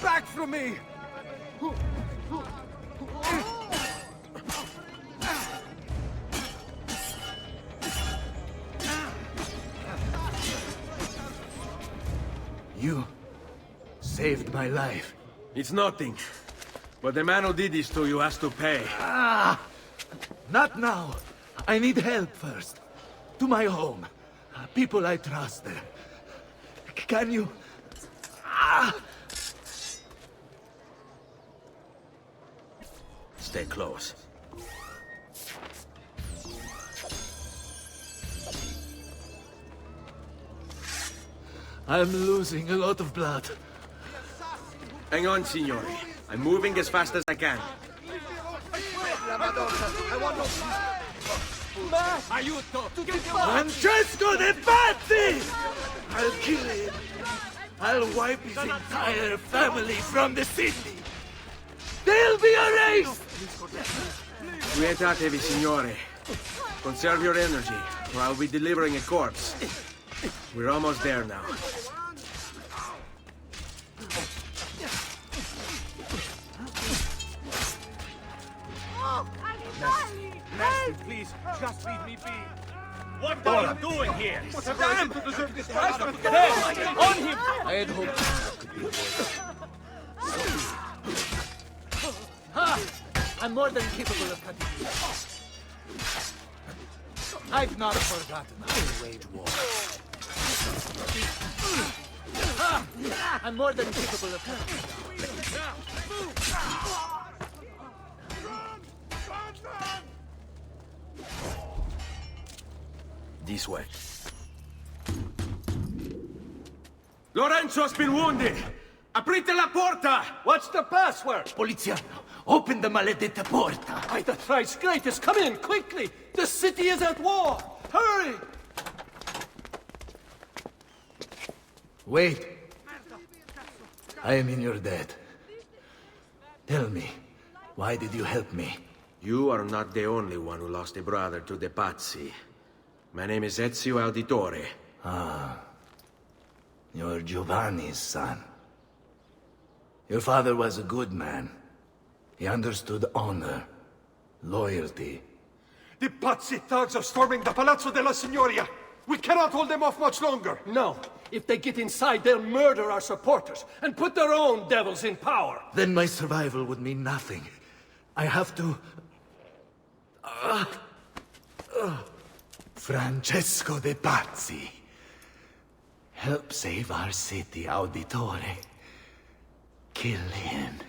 Back from me! You saved my life. It's nothing. But the man who did this to you has to pay. Not now. I need help first. To my home. People I trust there. Can you... Stay close. I'm losing a lot of blood. Hang on, signore. I'm moving as fast as I can. Aiuto! Francesco de Pazzi! I'll kill him. I'll wipe his entire family from the city. They'll be erased! Quietatevi, signore. Conserve your energy, or I'll be delivering a corpse. We're almost there now. Master, please, just leave me be. What are you doing here? Stand! To deserve this there! On him! I had hoped I'm more than capable of cutting you. I've not forgotten how to wage war. I'm more than capable of cutting This way. Lorenzo has been wounded! Aprite la porta! What's the password? Poliziano, open the maledetta porta. By the thrice greatest, come in, quickly! The city is at war! Hurry! Wait. I am in your debt. Tell me, why did you help me? You are not the only one who lost a brother to the Pazzi. My name is Ezio Auditore. Ah. You're Giovanni's son. Your father was a good man. He understood honor, loyalty. The Pazzi thugs are storming the Palazzo della Signoria! We cannot hold them off much longer! No. If they get inside, they'll murder our supporters and put their own devils in power! Then my survival would mean nothing. I have to... Francesco de Pazzi. Help save our city, Auditore. Kill him.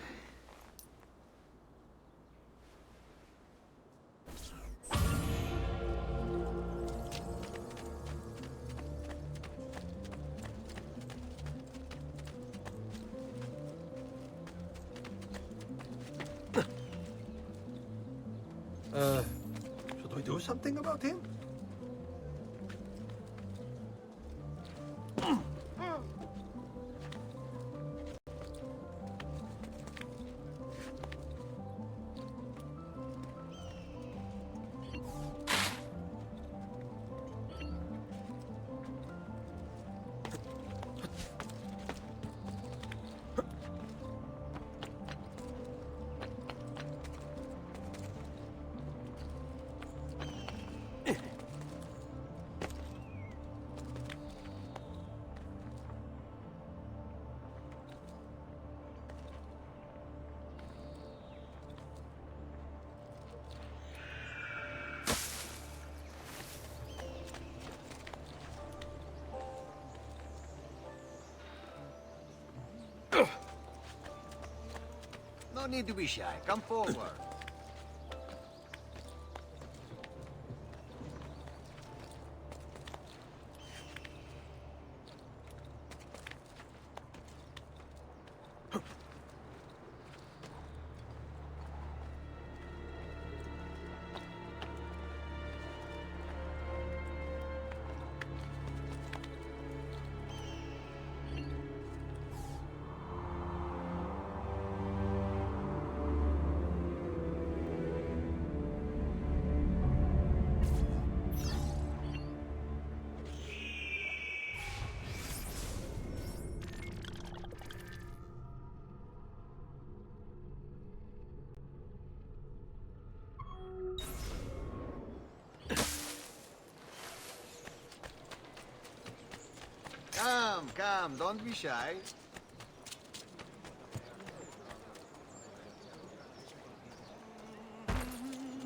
Should we do something about him? No need to be shy. Come forward. Come, don't be shy.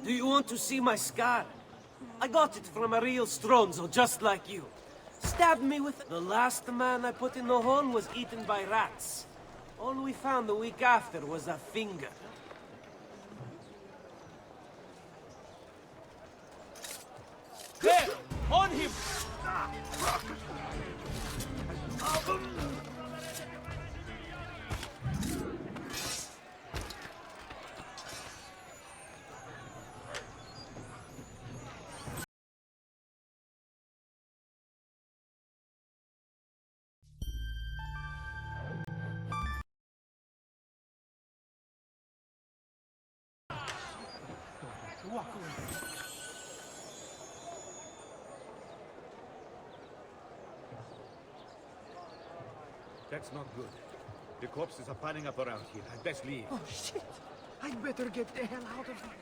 Do you want to see my scar? I got it from a real Stronzo, just like you. Stabbed me with... The last man I put in the hole was eaten by rats. All we found the week after was a finger. There! On him! That's not good. The corpses are piling up around here. I'd best leave. Oh, shit! I'd better get the hell out of here.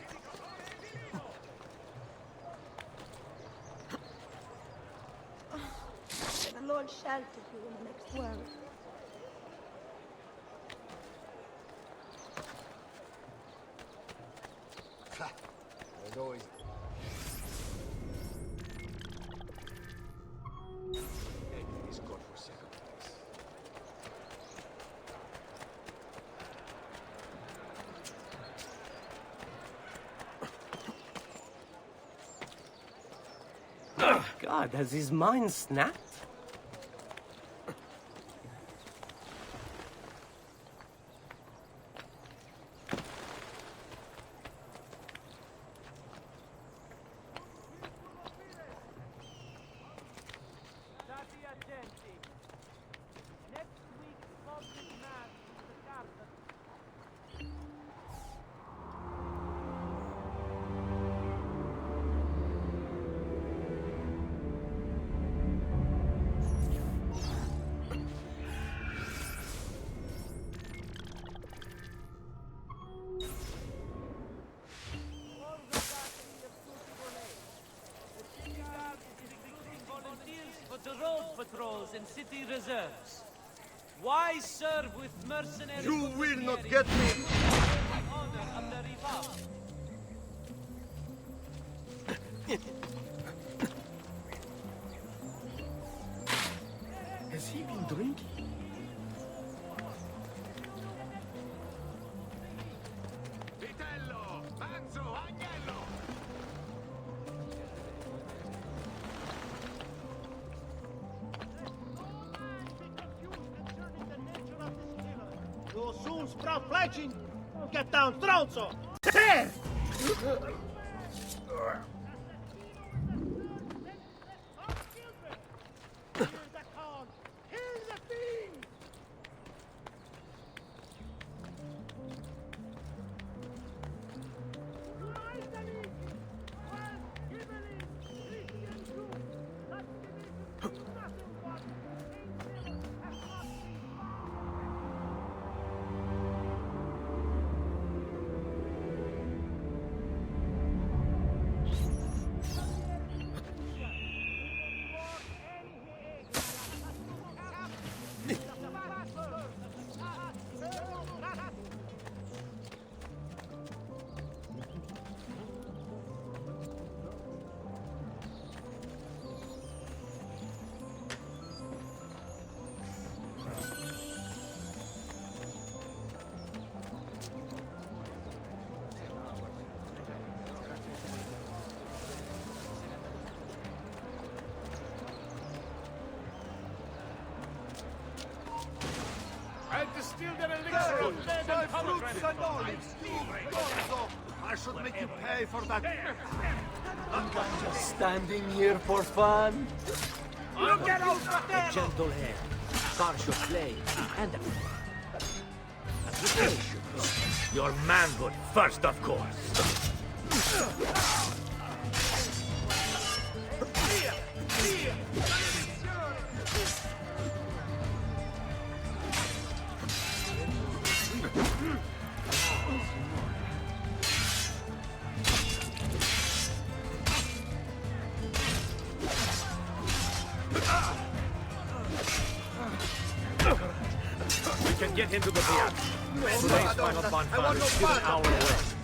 May the Lord shelter you in the next world. There's always... This godforsaken place. Oh, God, has his mind snapped? The road patrols and city reserves. Why serve with mercenaries? You will not get me! Honor of the Republic. Has he been drinking? Vitello! Manzo! Agnello! You'll soon sprout fletching. Get down, Stronzo! There! I should make you pay for that. I'm just standing here for fun. Look at out there! A gentle hand, partial play, and application. Your manhood first, of course. We can get into the piazza. Today's final bonfire is still an hour away.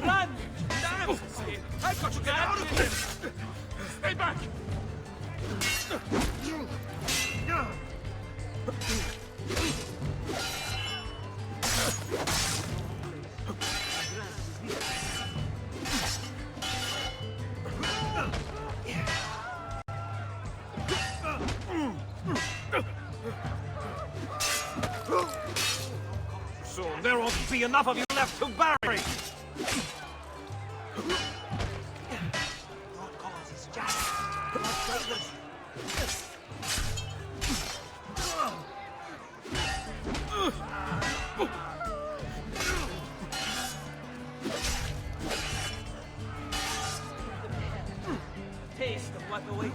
Run! Damn! I've got to get out of here! Stay back! Soon there won't be enough of you left to bury! Taste of what awaits.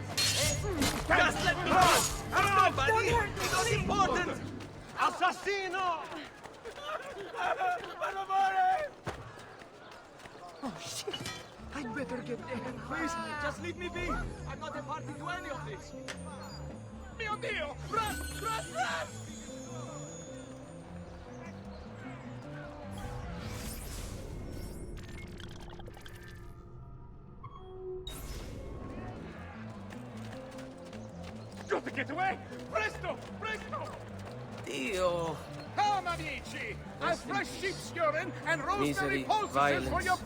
Just let me go! Hello, buddy! It's not important! Assassino! Oh shit! I'd better get there. Please, just leave me be. I'm not a party to any of this. Mio Dio! Run! Run! Run! Got to get away! Presto! Presto! Dio! Come, amici! A fresh sheep's urine and rosemary Misery, poultices violence. for your...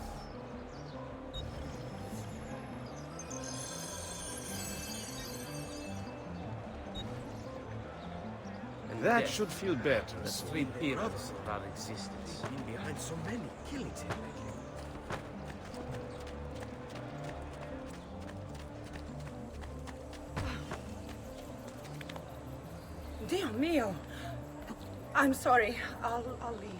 That That should feel better. the three pillars of our existence. Behind so many killings. Dio mio. I'm sorry. I'll leave.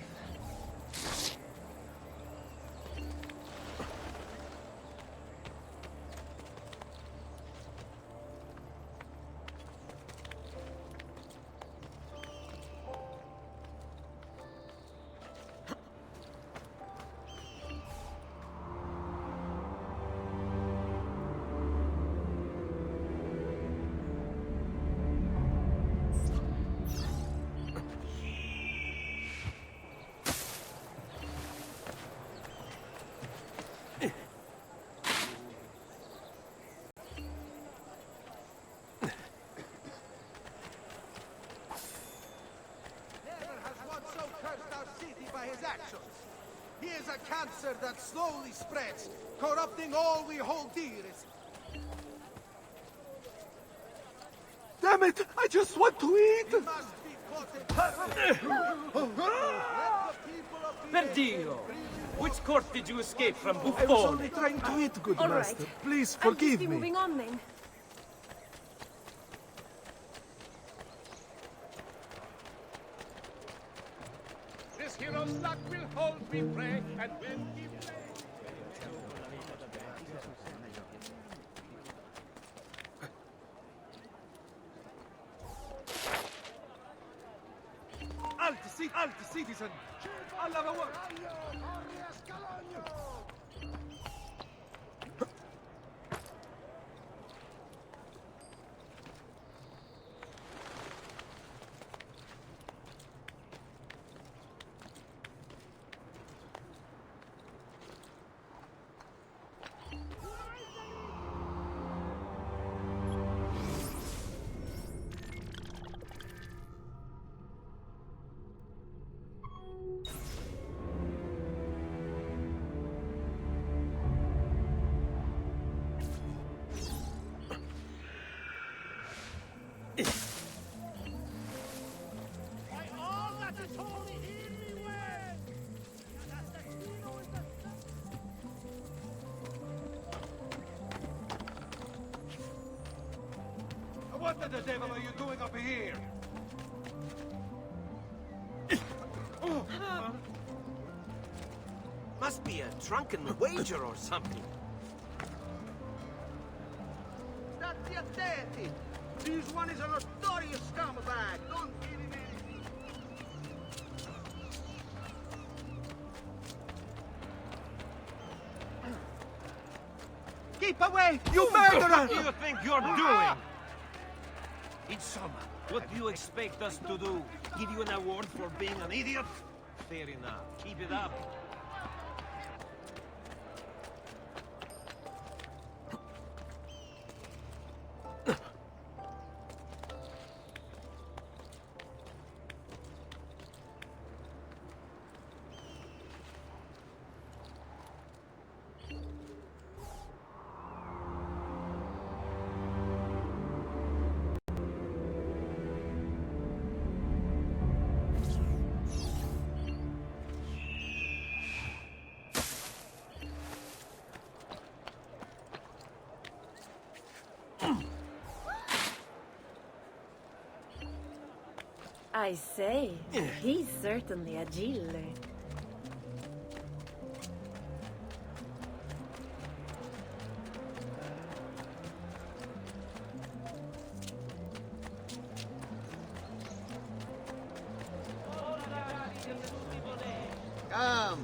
He is a cancer that slowly spreads, corrupting all we hold dear. Damn it! I just want to eat! Perdio! Which court did you escape from, I was Buffon? only trying to eat, good All master. right. Please I'll forgive just be me. moving on then. This hero's luck will hold me prey, and when he plays... Alti, citizen! Alla la work! What the devil are you doing up here? Must be a drunken wager or something. Stati attenti! This one is a notorious scumbag! Don't give him anything! Keep away, you murderer! What do you think you're doing? Insomma, what do you expect us to do? Give you an award for being an idiot? Fair enough. Keep it up. I say, he's certainly agile.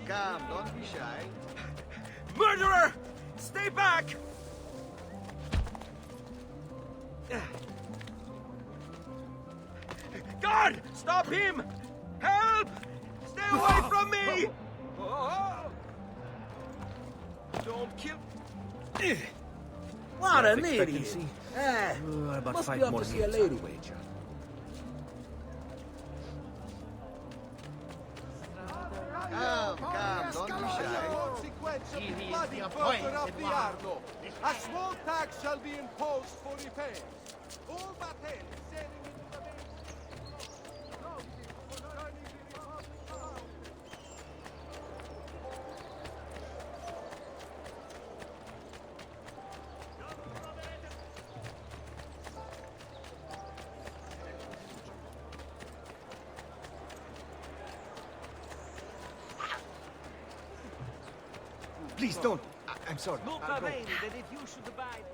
Come, don't be shy. Murderer! Stay back! Guard! Stop him! Help! Stay away from me! Don't kill... What an idiot! expectancy. About must 5 be off more to see a minutes, lady. I'd wager. Come, don't be shy. A small tax shall be imposed for repairs. All battalions sailing into the main... Please don't. I'm sorry. Look, I'll go. Bene, that if you should abide...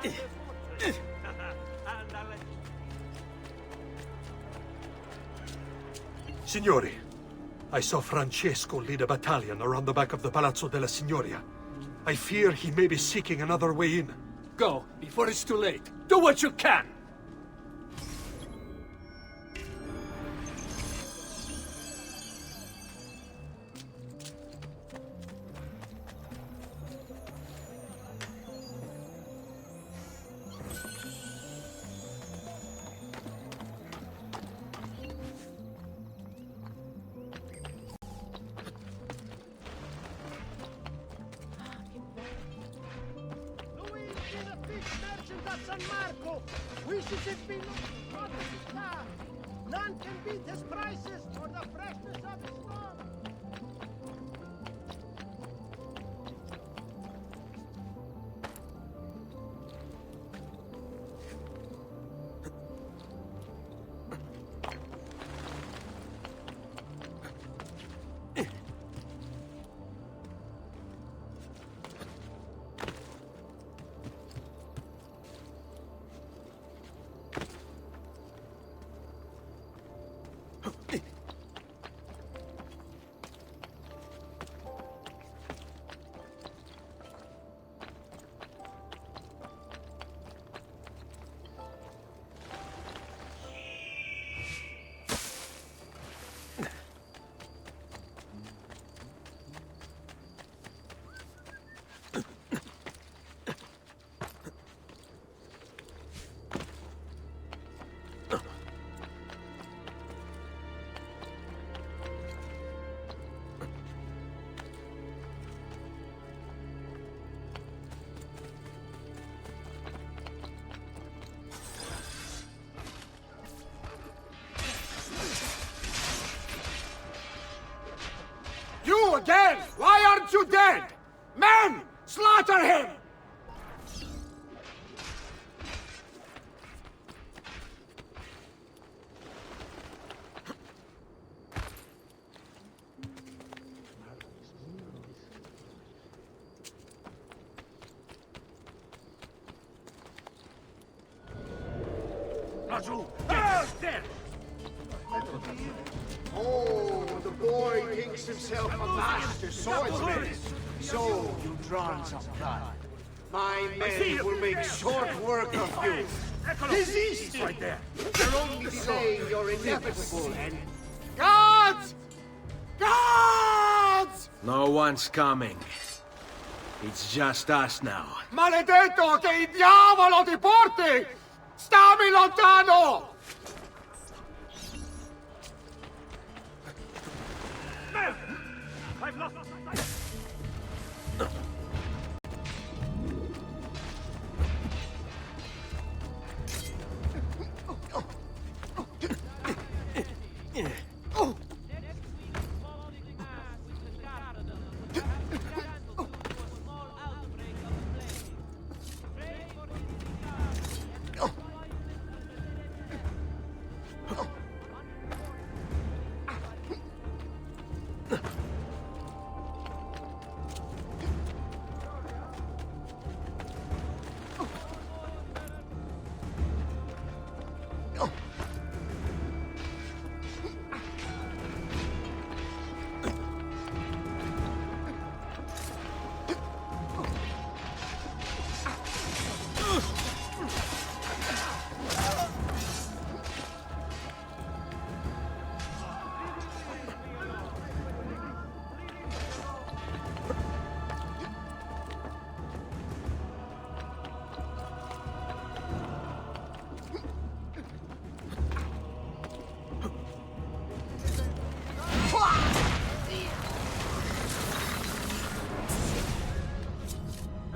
And I'll let Signori, I saw Francesco lead a battalion around the back of the Palazzo della Signoria. I fear he may be seeking another way in. Go, before it's too late. Do what you can! San Marco wishes it be looked at his car. None can beat his prices or the freshness of his rum. You again! Why aren't you dead? slaughter him! Oh, the boy thinks himself a master swordsman. So, you've drawn some blood. My men will make short work of you. Disease right there. They're only saying you're inevitable and... Guards! Guards! No one's coming. It's just us now. Maledetto, che il diavolo ti porti! Stammi lontano! I've lost sight.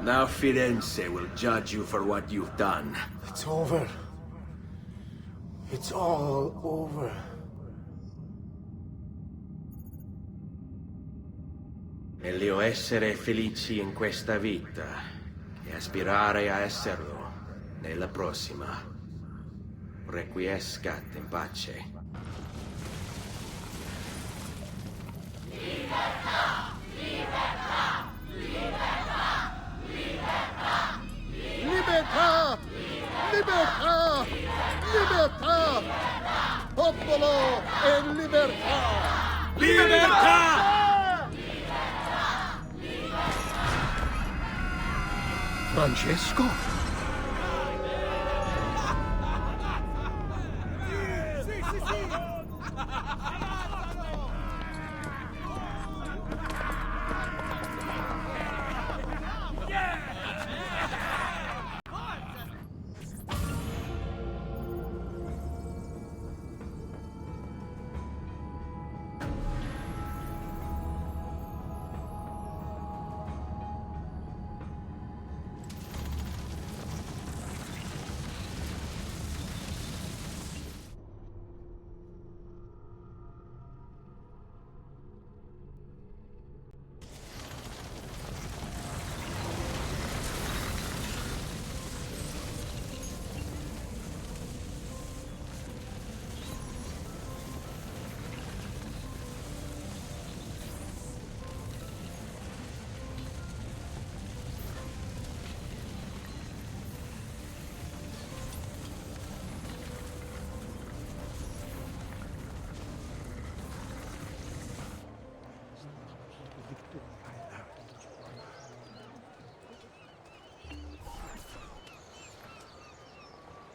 Now Firenze will judge you for what you've done. It's over. It's all over. Meglio essere felici in questa vita che aspirare a esserlo nella prossima. Requiescat in pace. Libertà! Libertà! Libertà! Libertà! Libertà! Libertà! Popolo e libertà! Libertà! Francesco?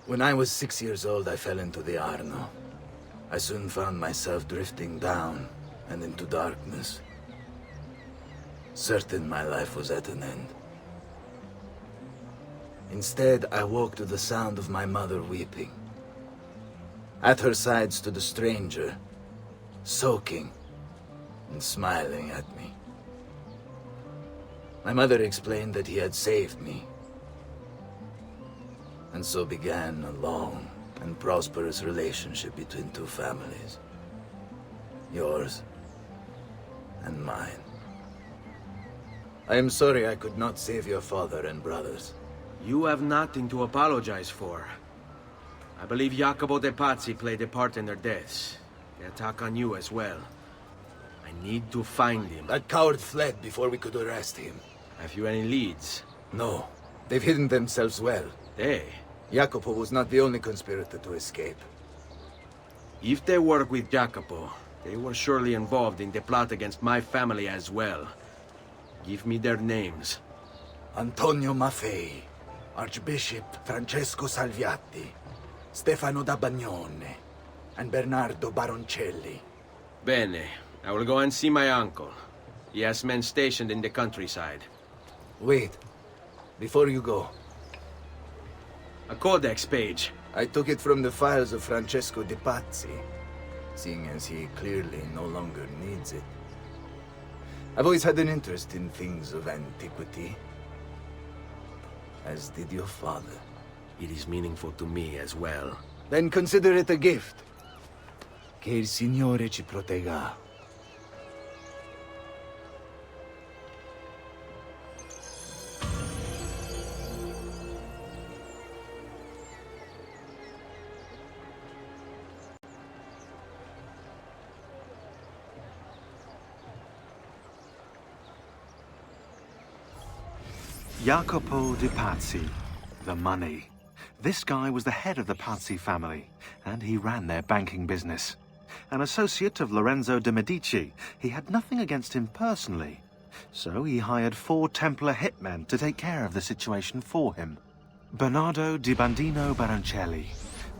When I was 6 years old, I fell into the Arno. I soon found myself drifting down and into darkness. Certain my life was at an end. Instead, I woke to the sound of my mother weeping. At her side stood a stranger, soaking and smiling at me. My mother explained that he had saved me. And so began a long and prosperous relationship between two families. Yours and mine. I am sorry I could not save your father and brothers. You have nothing to apologize for. I believe Jacopo de Pazzi played a part in their deaths. The attack on you as well. I need to find him. That coward fled before we could arrest him. Have you any leads? No. They've hidden themselves well. They? Jacopo was not the only conspirator to escape. If they work with Jacopo, they were surely involved in the plot against my family as well. Give me their names. Antonio Maffei, Archbishop Francesco Salviati, Stefano da Bagnone, and Bernardo Baroncelli. Bene. I will go and see my uncle. He has men stationed in the countryside. Wait. Before you go. A codex page. I took it from the files of Francesco de Pazzi, seeing as he clearly no longer needs it. I've always had an interest in things of antiquity, as did your father. It is meaningful to me as well. Then consider it a gift. Che il Signore ci protegga. Jacopo de Pazzi, the money. This guy was the head of the Pazzi family, and he ran their banking business. An associate of Lorenzo de' Medici, he had nothing against him personally. So he hired 4 Templar hitmen to take care of the situation for him. Bernardo di Bandino Baroncelli.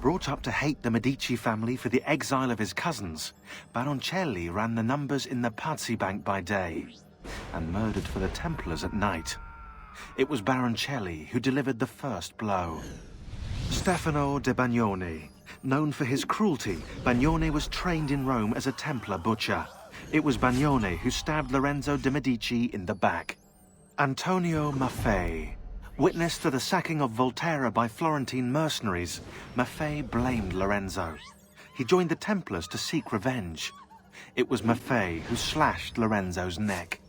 Brought up to hate the Medici family for the exile of his cousins, Baroncelli ran the numbers in the Pazzi bank by day, and murdered for the Templars at night. It was Baroncelli who delivered the first blow. Stefano de Bagnone. Known for his cruelty, Bagnone was trained in Rome as a Templar butcher. It was Bagnone who stabbed Lorenzo de' Medici in the back. Antonio Maffei. Witness to the sacking of Volterra by Florentine mercenaries, Maffei blamed Lorenzo. He joined the Templars to seek revenge. It was Maffei who slashed Lorenzo's neck.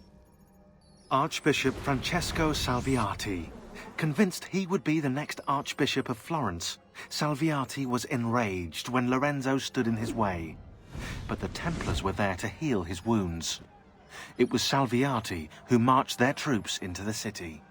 Archbishop Francesco Salviati. Convinced he would be the next Archbishop of Florence, Salviati was enraged when Lorenzo stood in his way. But the Templars were there to heal his wounds. It was Salviati who marched their troops into the city.